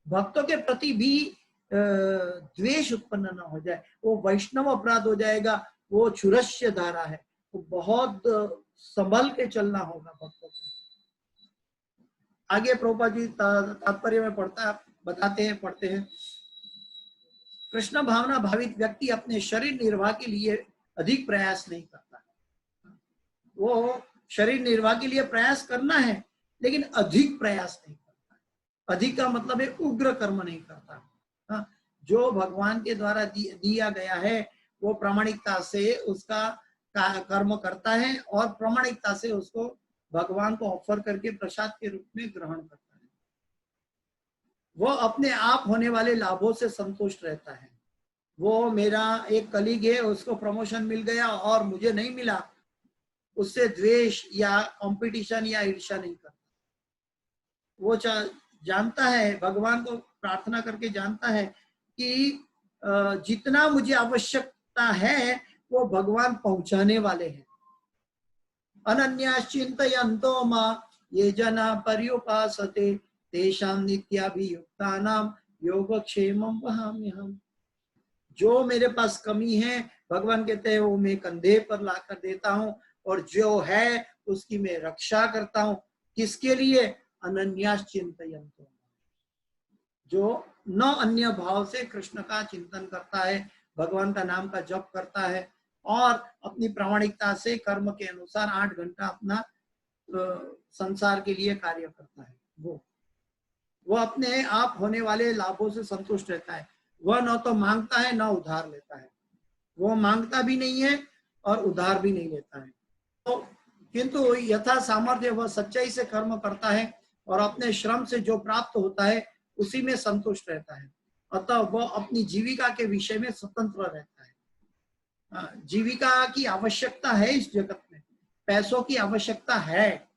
भक्तों के प्रति भी द्वेष उत्पन्न ना हो जाए, वो वैष्णव अपराध हो जाएगा, वो क्षुरस्य धारा है, तो बहुत संभल के चलना होगा भक्तों को। आगे प्रभुपाद जी तात्पर्य में पढ़ते हैं, कृष्ण भावना भावित व्यक्ति अपने शरीर निर्वाह के लिए अधिक प्रयास नहीं करता। वो शरीर निर्वाह के लिए प्रयास करना है लेकिन अधिक प्रयास नहीं करता। अधिक का मतलब है उग्र कर्म नहीं करता। जो भगवान के द्वारा दिया गया है वो प्रामाणिकता से उसका कर्म करता है और प्रामाणिकता से उसको भगवान को ऑफर करके प्रसाद के रूप में ग्रहण करता है। वो अपने आप होने वाले लाभों से संतुष्ट रहता है। वो मेरा एक कलीग है, उसको प्रमोशन मिल गया और मुझे नहीं मिला, उससे द्वेष या कंपटीशन या ईर्ष्या नहीं करता। वो जानता है, भगवान को प्रार्थना करके जानता है कि जितना मुझे आवश्यकता है वो भगवान पहुंचाने वाले हैं। अनन्याश्चिन्तयन्तो मां ये जना पर्युपासते तेषां नित्याभियुक्तानां योगक्षेमं वहाम्यहम्। जो मेरे पास कमी है भगवान कहते हैं वो मैं कंधे पर लाकर देता हूं और जो है उसकी मैं रक्षा करता हूं। किसके लिए? अनन्याश्चिन्तयन्तो, जो न अन्य भाव से कृष्ण का चिंतन करता है, भगवान का नाम का जप करता है और अपनी प्रामाणिकता से कर्म के अनुसार 8 घंटा अपना संसार के लिए कार्य करता है। वो अपने आप होने वाले लाभों से संतुष्ट रहता है। वह न तो मांगता है न उधार लेता है, वो मांगता भी नहीं है और उधार भी नहीं लेता है। तो किंतु यथा सामर्थ्य वह सच्चाई से कर्म करता है और अपने श्रम से जो प्राप्त होता है उसी में संतुष्ट रहता है। अतः वह अपनी जीविका के विषय में स्वतंत्र रहता है। जीविका की आवश्यकता है इस जगत में, पैसों की आवश्यकता है।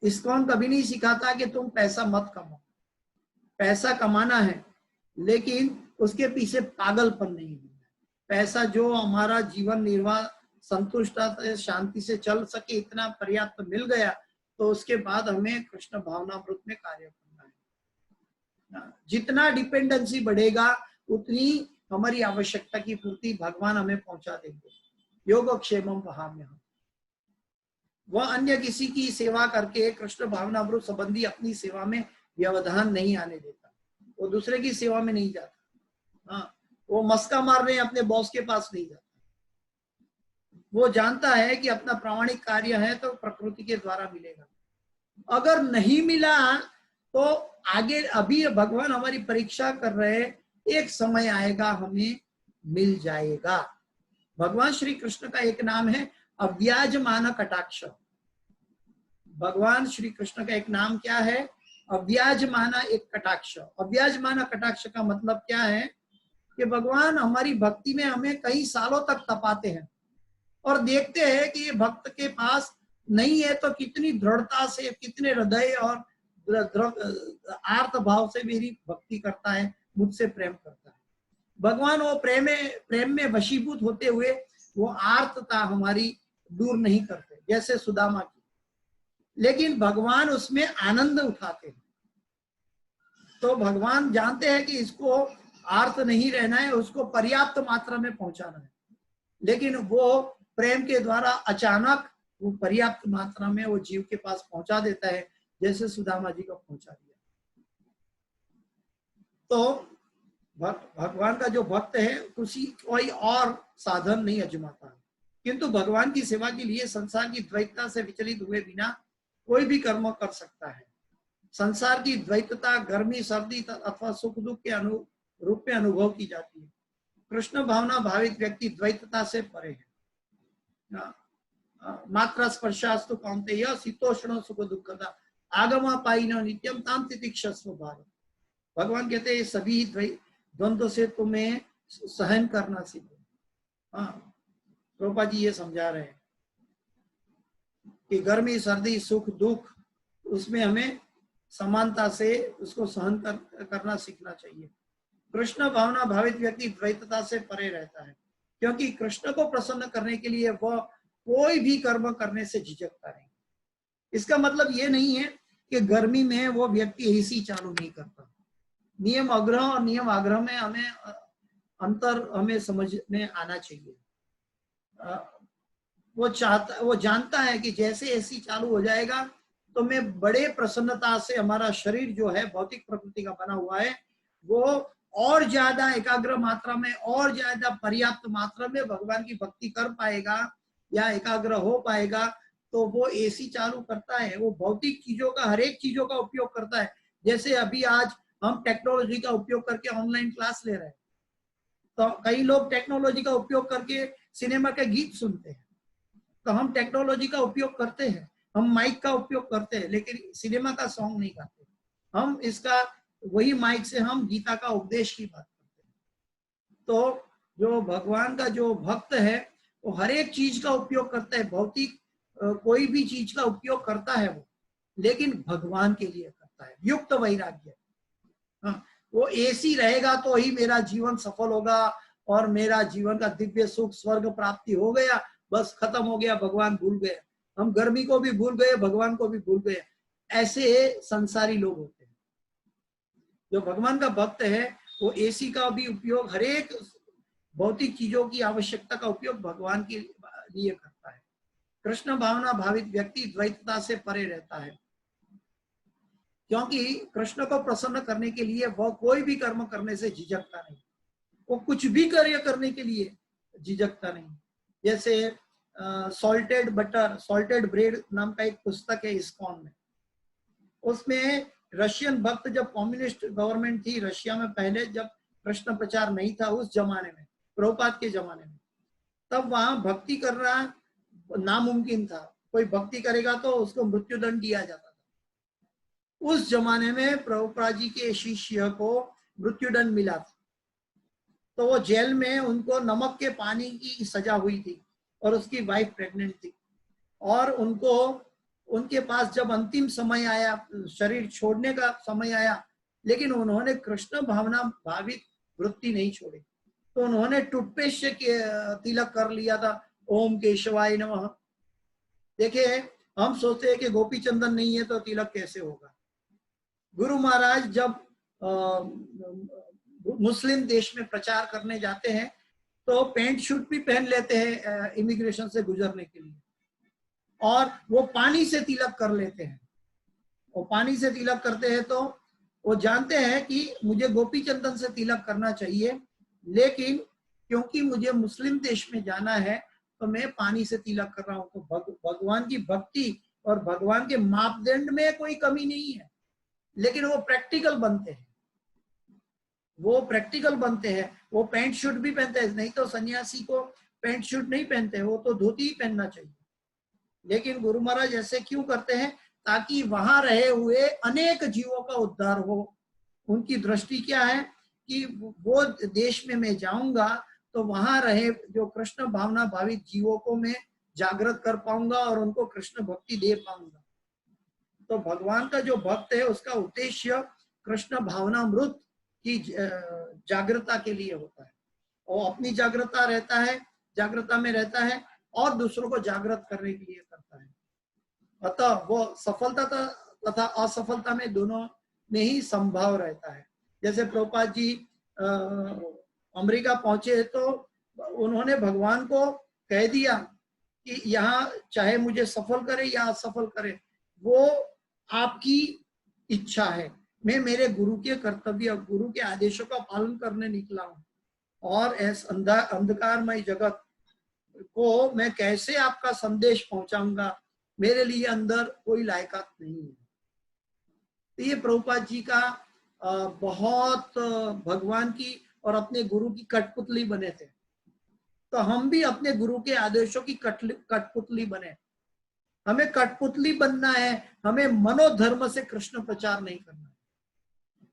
इस्कॉन कभी नहीं सिखाता कि तुम पैसा मत कमाओ, पैसा कमाना है लेकिन उसके पीछे पागलपन नहीं है। पैसा जो हमारा जीवन निर्वाह संतुष्टता से शांति से चल सके इतना पर्याप्त मिल गया तो उसके बाद हमें कृष्ण भावनामृत में कार्य करना है। जितना डिपेंडेंसी बढ़ेगा उतनी हमारी आवश्यकता की पूर्ति भगवान हमें पहुंचा देंगे। योगक्षेमं वहाम्यहम्। वह अन्य किसी की सेवा करके कृष्ण भावनामृत संबंधी अपनी सेवा में व्यवधान नहीं आने देता, वो दूसरे की सेवा में नहीं जाता। हाँ, वो मस्का मारने अपने बॉस के पास नहीं जाता। वो जानता है कि अपना प्रामाणिक कार्य है तो प्रकृति के द्वारा मिलेगा। अगर नहीं मिला तो आगे, अभी भगवान हमारी परीक्षा कर रहे, एक समय आएगा हमें मिल जाएगा। भगवान श्री कृष्ण का एक नाम है अव्याजमान कटाक्ष। भगवान श्री कृष्ण का एक नाम क्या है? अव्याजमाना एक कटाक्ष। अव्याजमाना कटाक्ष का मतलब क्या है कि भगवान हमारी भक्ति में हमें कई सालों तक तपाते हैं और देखते हैं कि ये भक्त के पास नहीं है तो कितनी दृढ़ता से, कितने हृदय और आर्त भाव से मेरी भक्ति करता है, मुझसे प्रेम करता है। भगवान वो प्रेम में वशीभूत होते हुए वो आर्तता हमारी दूर नहीं करते, जैसे सुदामा की, लेकिन भगवान उसमें आनंद उठाते हैं। तो भगवान जानते हैं कि इसको आर्त नहीं रहना है, उसको पर्याप्त मात्रा में पहुंचाना है, लेकिन वो प्रेम के द्वारा अचानक वो पर्याप्त मात्रा में वो जीव के पास पहुंचा देता है, जैसे सुदामा जी को पहुंचा दिया। तो भगवान का जो भक्त है कोई और साधन नहीं अजमाता है, किंतु भगवान की सेवा के लिए संसार की द्वैतता से विचलित हुए बिना कोई भी कर्म कर सकता है। संसार की द्वैतता गर्मी सर्दी अथवा सुख दुख के रूप में अनुभव की जाती है। कृष्ण भावना भावित व्यक्ति द्वैतता से परे है। मात्रा स्पर्शास्तु कौन्तेय शीतोष्ण सुख दुखदा आगमा पाइनो नित्यम ताम तितिक्षस्व भारत। भगवान कहते हैं सभी द्वंद्व से तुम्हें सहन करना सीखो। हाँ, प्रभुपाद जी ये समझा रहे हैं कि गर्मी सर्दी सुख दुख उसमें हमें समानता से उसको सहन करना सीखना चाहिए। कृष्ण भावना भावित व्यक्ति द्वैतता से परे रहता है, क्योंकि कृष्ण को प्रसन्न करने के लिए वह कोई भी कर्म करने से झिझकता नहीं। इसका मतलब ये नहीं है कि गर्मी में वो व्यक्ति एसी चालू नहीं करता। नियम आग्रह और नियम आग्रह में हमें अंतर हमें समझ में आना चाहिए। वो जानता है कि जैसे एसी चालू हो जाएगा तो मैं बड़े प्रसन्नता से, हमारा शरीर जो है भौतिक प्रकृति का बना हुआ है, वो और ज्यादा एकाग्र मात्रा में और ज्यादा पर्याप्त मात्रा में भगवान की भक्ति कर पाएगा या एकाग्र हो पाएगा। तो वो एसी चालू करता है, वो भौतिक चीजों का, हर एक चीजों का उपयोग करता है। जैसे अभी आज हम टेक्नोलॉजी का उपयोग करके ऑनलाइन क्लास ले रहे हैं, तो कई लोग टेक्नोलॉजी का उपयोग करके सिनेमा के गीत सुनते हैं। तो हम टेक्नोलॉजी का उपयोग करते हैं, हम माइक का उपयोग करते हैं, लेकिन सिनेमा का सॉन्ग नहीं गाते। हम इसका वही माइक से हम गीता का उपदेश की बात करते हैं। तो जो भगवान का जो भक्त है वो हर एक चीज का उपयोग करता है, भौतिक कोई भी चीज का उपयोग करता है वो, लेकिन भगवान के लिए करता है, युक्त वैराग्य। हाँ, वो एसी रहेगा तो ही मेरा जीवन सफल होगा और मेरा जीवन का दिव्य सुख स्वर्ग प्राप्ति हो गया, बस खत्म हो गया, भगवान भूल गए। हम गर्मी को भी भूल गए, भगवान को भी भूल गए। ऐसे संसारी लोग होते हैं। जो भगवान का भक्त है वो एसी का भी उपयोग, हर एक भौतिक चीजों की आवश्यकता का उपयोग भगवान के लिए करता है। कृष्ण भावना भावित व्यक्ति द्वैतता से परे रहता है, क्योंकि कृष्ण को प्रसन्न करने के लिए वह कोई भी कर्म करने से झिझकता नहीं, वो कुछ भी कार्य करने के लिए झिझकता नहीं। जैसे सॉल्टेड बटर, सॉल्टेड ब्रेड नाम का एक पुस्तक है इस्कॉन में। उसमें रशियन भक्त, जब कम्युनिस्ट गवर्नमेंट थी रशिया में, पहले जब कृष्ण प्रचार नहीं था उस जमाने में, प्रभुपाद के जमाने में, तब वहां भक्ति करना नामुमकिन था। कोई भक्ति करेगा तो उसको मृत्युदंड दिया जाता था। उस जमाने में प्रभुपाद जी के शिष्य को मृत्युदंड मिला था, तो वो जेल में उनको नमक के पानी की सजा हुई थी और उसकी वाइफ प्रेग्नेंट थी, और उनको उनके पास जब अंतिम समय आया, शरीर छोड़ने का समय आया, लेकिन उन्होंने कृष्ण भावना भावित वृत्ति नहीं छोड़ी। तो उन्होंने टूथपेस्ट से तिलक कर लिया था, ओम केशवाय नमः। देखिए, हम सोचते हैं कि गोपी चंदन नहीं है तो तिलक कैसे होगा। गुरु महाराज जब मुस्लिम देश में प्रचार करने जाते हैं तो पैंट शूट भी पहन लेते हैं इमिग्रेशन से गुजरने के लिए, और वो पानी से तिलक कर लेते हैं। वो पानी से तिलक करते हैं तो वो जानते हैं कि मुझे गोपी चंदन से तिलक करना चाहिए, लेकिन क्योंकि मुझे मुस्लिम देश में जाना है तो मैं पानी से तिलक कर रहा हूं। तो भगवान की भक्ति और भगवान के मापदंड में कोई कमी नहीं है, लेकिन वो प्रैक्टिकल बनते हैं, वो प्रैक्टिकल बनते हैं। वो पैंट शर्ट भी पहनते हैं, नहीं तो सन्यासी को पैंट शर्ट नहीं पहनते, वो तो धोती ही पहनना चाहिए। लेकिन गुरु महाराज ऐसे क्यों करते हैं? ताकि वहां रहे हुए अनेक जीवों का उद्धार हो। उनकी दृष्टि क्या है कि वो देश में मैं जाऊंगा तो वहां रहे जो कृष्ण भावना भावित जीवों को मैं जागृत कर पाऊंगा और उनको कृष्ण भक्ति दे पाऊंगा। तो भगवान का जो भक्त है उसका उद्देश्य कृष्ण भावनामृत की जागृता के लिए होता है। और अपनी जागृता रहता है, जागृता में रहता है और दूसरों को जागृत करने के लिए करता है। अतः वो सफलता तथा असफलता में दोनों में ही संभव रहता है। जैसे प्रभुपाद जी अमेरिका पहुंचे तो उन्होंने भगवान को कह दिया कि यहाँ चाहे मुझे सफल करे या असफल करे, वो आपकी इच्छा है। मैं मेरे गुरु के कर्तव्य, गुरु के आदेशों का पालन करने निकला हूँ, और इस अंधकारमय जगत को मैं कैसे आपका संदेश पहुंचाऊंगा, मेरे लिए अंदर कोई लायकात नहीं है। तो ये प्रभुपाद जी का बहुत भगवान की और अपने गुरु की कठपुतली बने थे। तो हम भी अपने गुरु के आदेशों की कठपुतली बने। हमें कठपुतली बनना है, हमें मनोधर्म से कृष्ण प्रचार नहीं करना है।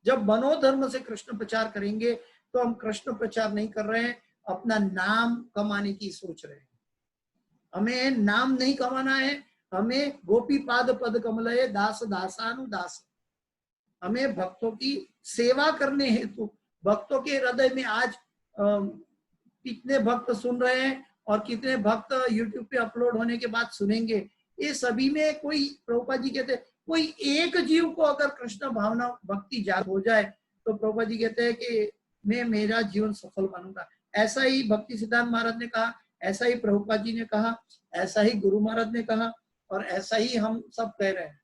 जब मनोधर्म से कृष्ण प्रचार करेंगे तो हम कृष्ण प्रचार नहीं कर रहे हैं, अपना नाम कमाने की सोच रहे हैं। हमें नाम नहीं कमाना है, हमें गोपी पाद पद कमलये दास दासानुदास, हमें भक्तों की सेवा करने हेतु। भक्तों के हृदय में आज कितने भक्त सुन रहे हैं और कितने भक्त यूट्यूब पे अपलोड होने के बाद सुनेंगे, ये सभी में कोई, प्रभुपाद जी कहते हैं कोई एक जीव को अगर कृष्ण भावना भक्ति जाग हो जाए तो प्रभुपाद जी कहते हैं कि मैं मेरा जीवन सफल बनूंगा। ऐसा ही भक्ति सिद्धांत महाराज ने कहा, ऐसा ही प्रभुपाद जी ने कहा, ऐसा ही गुरु महाराज ने कहा, और ऐसा ही हम सब कह रहे हैं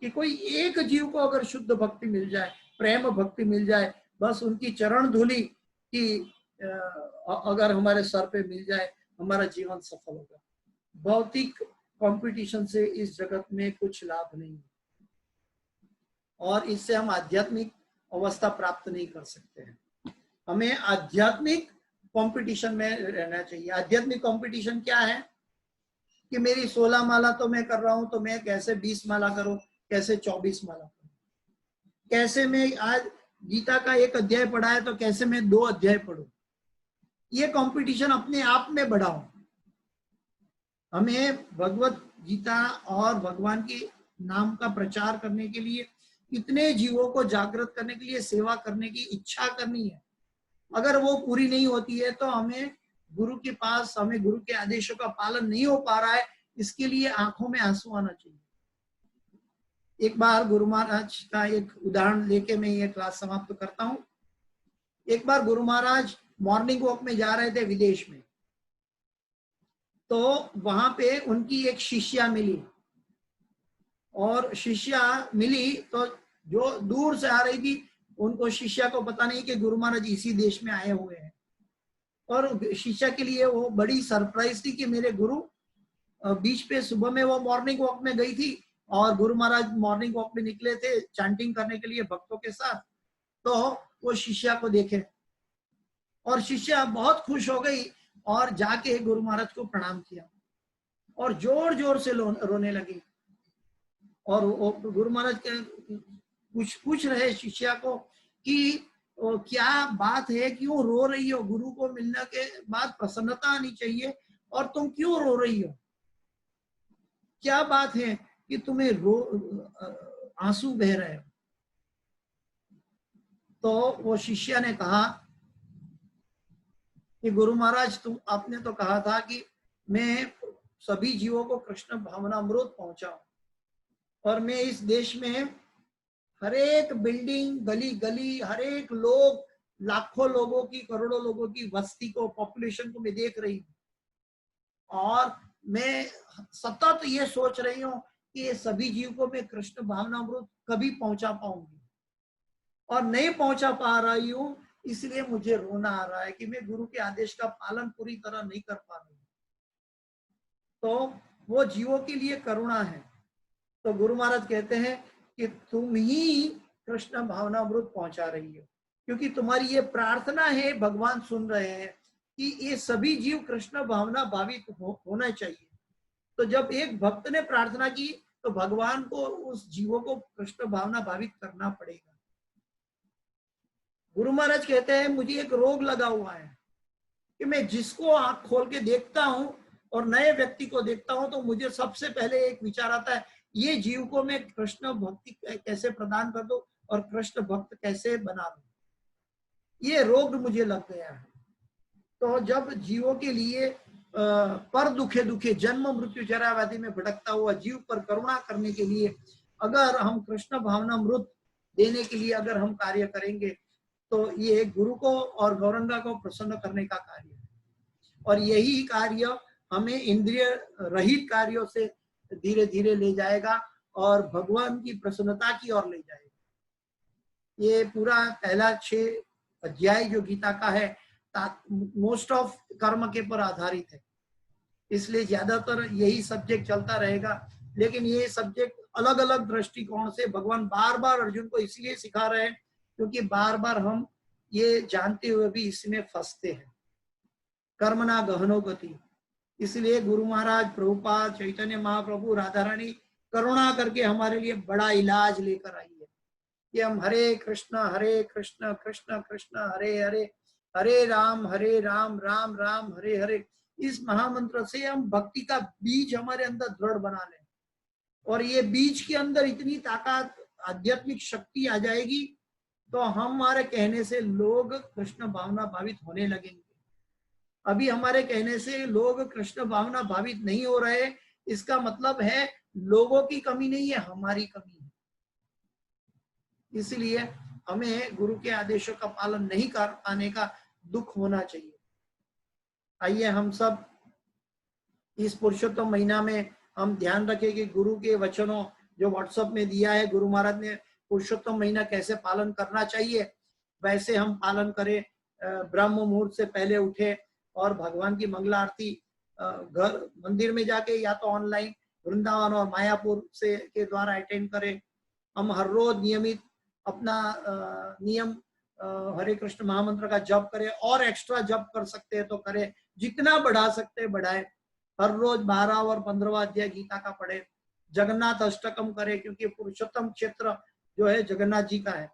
कि कोई एक जीव को अगर शुद्ध भक्ति मिल जाए, प्रेम भक्ति मिल जाए, बस उनकी चरण धूलि की अगर हमारे सर पे मिल जाए, हमारा जीवन सफल होगा। भौतिक कंपटीशन से इस जगत में कुछ लाभ नहीं है, और इससे हम आध्यात्मिक अवस्था प्राप्त नहीं कर सकते हैं। हमें आध्यात्मिक कंपटीशन में रहना चाहिए। आध्यात्मिक कंपटीशन क्या है कि मेरी 16 माला तो मैं कर रहा हूं, तो मैं कैसे 20 माला करूं, कैसे 24 माला करूं, कैसे मैं आज गीता का एक अध्याय पढ़ा है तो कैसे मैं 2 अध्याय पढ़ूं। ये कंपटीशन अपने आप में बढ़ाओ। हमें भगवत गीता और भगवान के नाम का प्रचार करने के लिए, इतने जीवों को जागृत करने के लिए सेवा करने की इच्छा करनी है। अगर वो पूरी नहीं होती है तो हमें गुरु के पास, हमें गुरु के आदेशों का पालन नहीं हो पा रहा है, इसके लिए आंखों में आंसू आना चाहिए। एक बार गुरु महाराज का एक उदाहरण लेके मैं ये क्लास समाप्त करता हूं। एक बार गुरु महाराज मॉर्निंग वॉक में जा रहे थे विदेश में, तो वहां पे उनकी एक शिष्या मिली, और शिष्या मिली तो जो दूर से आ रही थी, उनको शिष्या को पता नहीं कि गुरु महाराज इसी देश में आए हुए हैं। और शिष्या के लिए वो बड़ी सरप्राइज थी कि मेरे गुरु बीच पे, सुबह में वो मॉर्निंग वॉक में गई थी और गुरु महाराज मॉर्निंग वॉक में निकले थे चैंटिंग करने के लिए भक्तों के साथ, तो वो शिष्या को देखे और शिष्या बहुत खुश हो गई और जाके गुरु महाराज को प्रणाम किया और जोर जोर से रोने लगी। और गुरु महाराज के पूछ रहे शिष्या को कि क्या बात है, क्यों रो रही हो, गुरु को मिलने के बाद प्रसन्नता आनी चाहिए और तुम क्यों रो रही हो, क्या बात है कि तुम्हें आंसू बह रहे हो। तो वो शिष्या ने कहा कि गुरु महाराज, तुम आपने तो कहा था कि मैं सभी जीवों को कृष्ण भावनामृत पहुंचाऊं, और मैं इस देश में हर एक बिल्डिंग, गली गली, हर एक लोग, लाखों लोगों की, करोड़ों लोगों की बस्ती को, पॉपुलेशन को मैं देख रही हूँ, और मैं सतत ये सोच रही हूँ कि ये सभी जीव को मैं कृष्ण भावनामृत कभी पहुंचा पाऊंगी, और नहीं पहुंचा पा रही हूं, इसलिए मुझे रोना आ रहा है कि मैं गुरु के आदेश का पालन पूरी तरह नहीं कर पा रही हूं। तो वो जीवों के लिए करुणा है। तो गुरु महाराज कहते हैं कि तुम ही कृष्ण भावनामृत पहुंचा रही हो, क्योंकि तुम्हारी ये प्रार्थना है, भगवान सुन रहे हैं कि ये सभी जीव कृष्ण भावना भावित होना चाहिए। तो जब एक भक्त ने प्रार्थना की तो भगवान को उस जीवों को कृष्ण भावना भावित करना पड़ेगा। गुरु महाराज कहते हैं मुझे एक रोग लगा हुआ है कि मैं जिसको आंख खोल के देखता हूं और नए व्यक्ति को देखता हूं तो मुझे सबसे पहले एक विचार आता है, ये जीव को मैं कृष्ण भक्ति कैसे प्रदान कर दूं और कृष्ण भक्त कैसे बना दूं। ये रोग मुझे लग गया है। तो जब जीवों के लिए पर दुखे दुखे जन्म मृत्यु जरा व्याधि में भटकता हुआ जीव पर करुणा करने के लिए अगर हम कृष्ण भावनामृत देने के लिए अगर हम कार्य करेंगे तो ये गुरु को और गौरंगा को प्रसन्न करने का कार्य है। और यही कार्य हमें इंद्रिय रहित कार्यों से धीरे धीरे ले जाएगा और भगवान की प्रसन्नता की ओर ले जाएगा। ये पूरा पहला 6 अध्याय जो गीता का है मोस्ट ऑफ कर्म के पर आधारित है, इसलिए ज्यादातर यही सब्जेक्ट चलता रहेगा। लेकिन ये सब्जेक्ट अलग अलग दृष्टिकोण से भगवान बार बार अर्जुन को इसलिए सिखा रहे हैं क्योंकि बार बार हम ये जानते हुए भी इसमें फंसते हैं। कर्मणा गहनो गति। इसलिए गुरु महाराज, प्रभुपाद, चैतन्य महाप्रभु, राधा रानी करुणा करके हमारे लिए बड़ा इलाज लेकर आई है कि हम हरे कृष्ण कृष्ण कृष्ण हरे हरे, हरे राम राम राम हरे हरे, इस महामंत्र से हम भक्ति का बीज हमारे अंदर दृढ़ बना लें। और ये बीज के अंदर इतनी ताकत, आध्यात्मिक शक्ति आ जाएगी तो हमारे कहने से लोग कृष्ण भावना भावित होने लगेंगे। अभी हमारे कहने से लोग कृष्ण भावना भावित नहीं हो रहे, इसका मतलब है लोगों की कमी नहीं है, हमारी कमी है। इसलिए हमें गुरु के आदेशों का पालन नहीं कर पाने का दुख होना चाहिए। आइए हम सब इस पुरुषोत्तम महीना में हम ध्यान रखें कि गुरु के वचनों जो व्हाट्सएप में दिया है, गुरु महाराज ने पुरुषोत्तम महीना कैसे पालन करना चाहिए वैसे हम पालन करें। ब्रह्म मुहूर्त से पहले उठे और भगवान की मंगला आरती घर मंदिर में जाके या तो ऑनलाइन वृंदावन और मायापुर से के द्वारा अटेंड करें। हम हर रोज नियमित अपना नियम हरे कृष्ण महामंत्र का जप करें, और एक्स्ट्रा जप कर सकते हैं तो करें, जितना बढ़ा सकते हैं बढ़ाए। हर रोज 12 और 15वां अध्याय गीता का पढ़े। जगन्नाथ अष्टकम करे क्योंकि पुरुषोत्तम क्षेत्र जो है जगन्नाथ जी का है,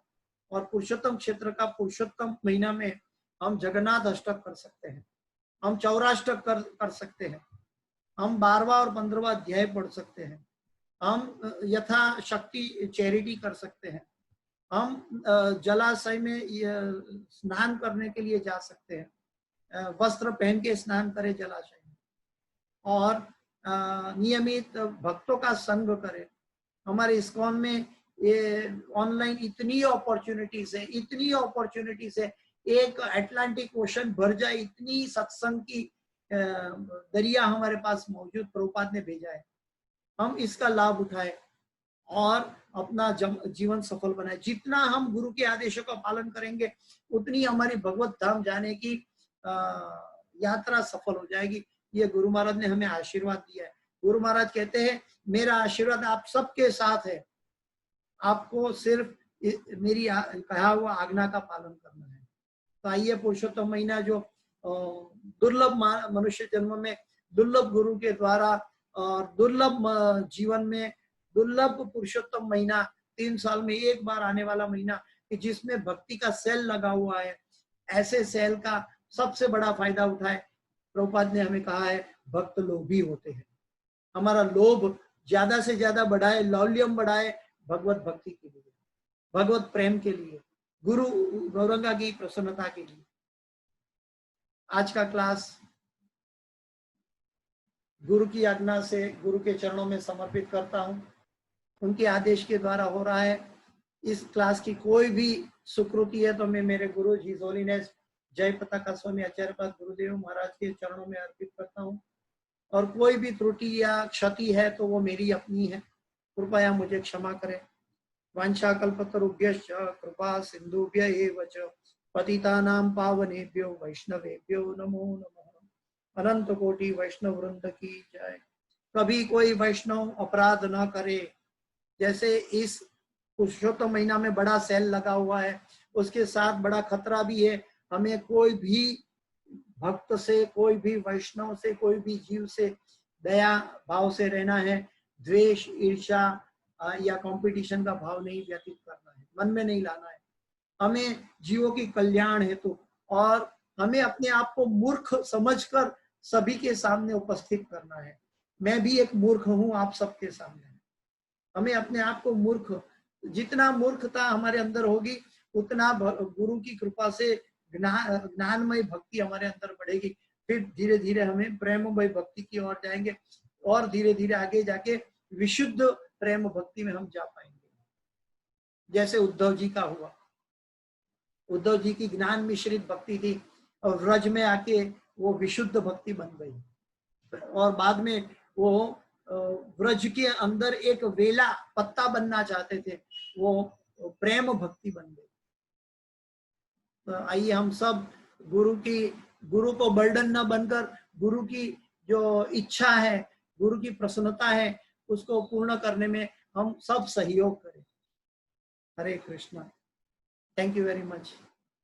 और पुरुषोत्तम क्षेत्र का पुरुषोत्तम महीना में हम जगन्नाथ अष्टक कर सकते हैं, हम चौराष्टक कर सकते हैं, हम 12वां और 15वां अध्याय पढ़ सकते हैं, हम यथा शक्ति चैरिटी कर सकते हैं, हम जलाशय में स्नान करने के लिए जा सकते हैं, वस्त्र पहन के स्नान करें जलाशय में, और नियमित भक्तों का संग करें। हमारे इस्कॉन में ये ऑनलाइन इतनी अपॉर्चुनिटीज है, इतनी अपॉर्चुनिटीज है, एक अटलांटिक ओशन भर जाए इतनी सत्संग की दरिया हमारे पास मौजूद प्रभुपाद ने भेजा है। हम इसका लाभ उठाए और अपना जीवन सफल बनाए। जितना हम गुरु के आदेशों का पालन करेंगे उतनी हमारी भगवत धाम जाने की यात्रा सफल हो जाएगी। ये गुरु महाराज ने हमें आशीर्वाद दिया है। गुरु महाराज कहते हैं मेरा आशीर्वाद आप सबके साथ है, आपको सिर्फ मेरी कहा हुआ आज्ञा का पालन करना है। तो आइए पुरुषोत्तम महीना जो दुर्लभ मनुष्य जन्म में दुर्लभ गुरु के द्वारा और दुर्लभ जीवन में दुर्लभ पुरुषोत्तम महीना 3 साल में एक बार आने वाला महीना कि जिसमें भक्ति का सेल लगा हुआ है, ऐसे सेल का सबसे बड़ा फायदा उठाए। प्रभुपाद ने हमें कहा है भक्त लोभी होते हैं, हमारा लोभ ज्यादा से ज्यादा बढ़ाए, लौल्यम बढ़ाए भगवत भक्ति के लिए, भगवत प्रेम के लिए, गुरु गौरंगा की प्रसन्नता के लिए। आज का क्लास गुरु की आज्ञा से गुरु के चरणों में समर्पित करता हूं, उनके आदेश के द्वारा हो रहा है। इस क्लास की कोई भी सुकृति है तो मैं मेरे गुरु जी होलीनेस जय पताका स्वामी आचार्य पाद गुरुदेव महाराज के चरणों में अर्पित करता हूं, और कोई भी त्रुटि या क्षति है तो वो मेरी अपनी है। कृपया मुझे क्षमा करें। वाञ्छाकल्पतरुभ्यश्च कृपा सिन्धुभ्य एव च पतितानां पावनेभ्यो वैष्णवेभ्यो नमो नमः। अनंत कोटि वैष्णव वृंद की जय। कभी कोई वैष्णव अपराध न करे। जैसे इस पुरुषोत्तम महीना में बड़ा सेल लगा हुआ है, उसके साथ बड़ा खतरा भी है। हमें कोई भी भक्त से, कोई भी वैष्णव से, कोई भी जीव से दया भाव से रहना है। द्वेष, ईर्ष्या या कंपटीशन का भाव नहीं व्यतीत करना है, मन में नहीं लाना है। हमें जीवों की कल्याण हेतु और हमें अपने आप को मूर्ख समझकर सभी के सामने उपस्थित करना है। मैं भी एक मूर्ख हूं आप सबके सामने। हमें अपने आप को मूर्ख, जितना मूर्खता हमारे अंदर होगी उतना गुरु की कृपा से ज्ञानमय भक्ति हमारे अंदर बढ़ेगी। फिर धीरे धीरे हमें प्रेममय भक्ति की ओर जाएंगे और धीरे धीरे आगे जाके विशुद्ध प्रेम भक्ति में हम जा पाएंगे। जैसे उद्धव जी का हुआ। उद्धव जी की ज्ञान मिश्रित भक्ति थी और व्रज में आके वो विशुद्ध भक्ति बन गई और बाद में वो व्रज के अंदर एक वेला पत्ता बनना चाहते थे, वो प्रेम भक्ति बन गई। तो आइए हम सब गुरु को बर्डन न बनकर गुरु की जो इच्छा है, गुरु की प्रसन्नता है, उसको पूर्ण करने में हम सब सहयोग करें। Hare Krishna. Thank you very much.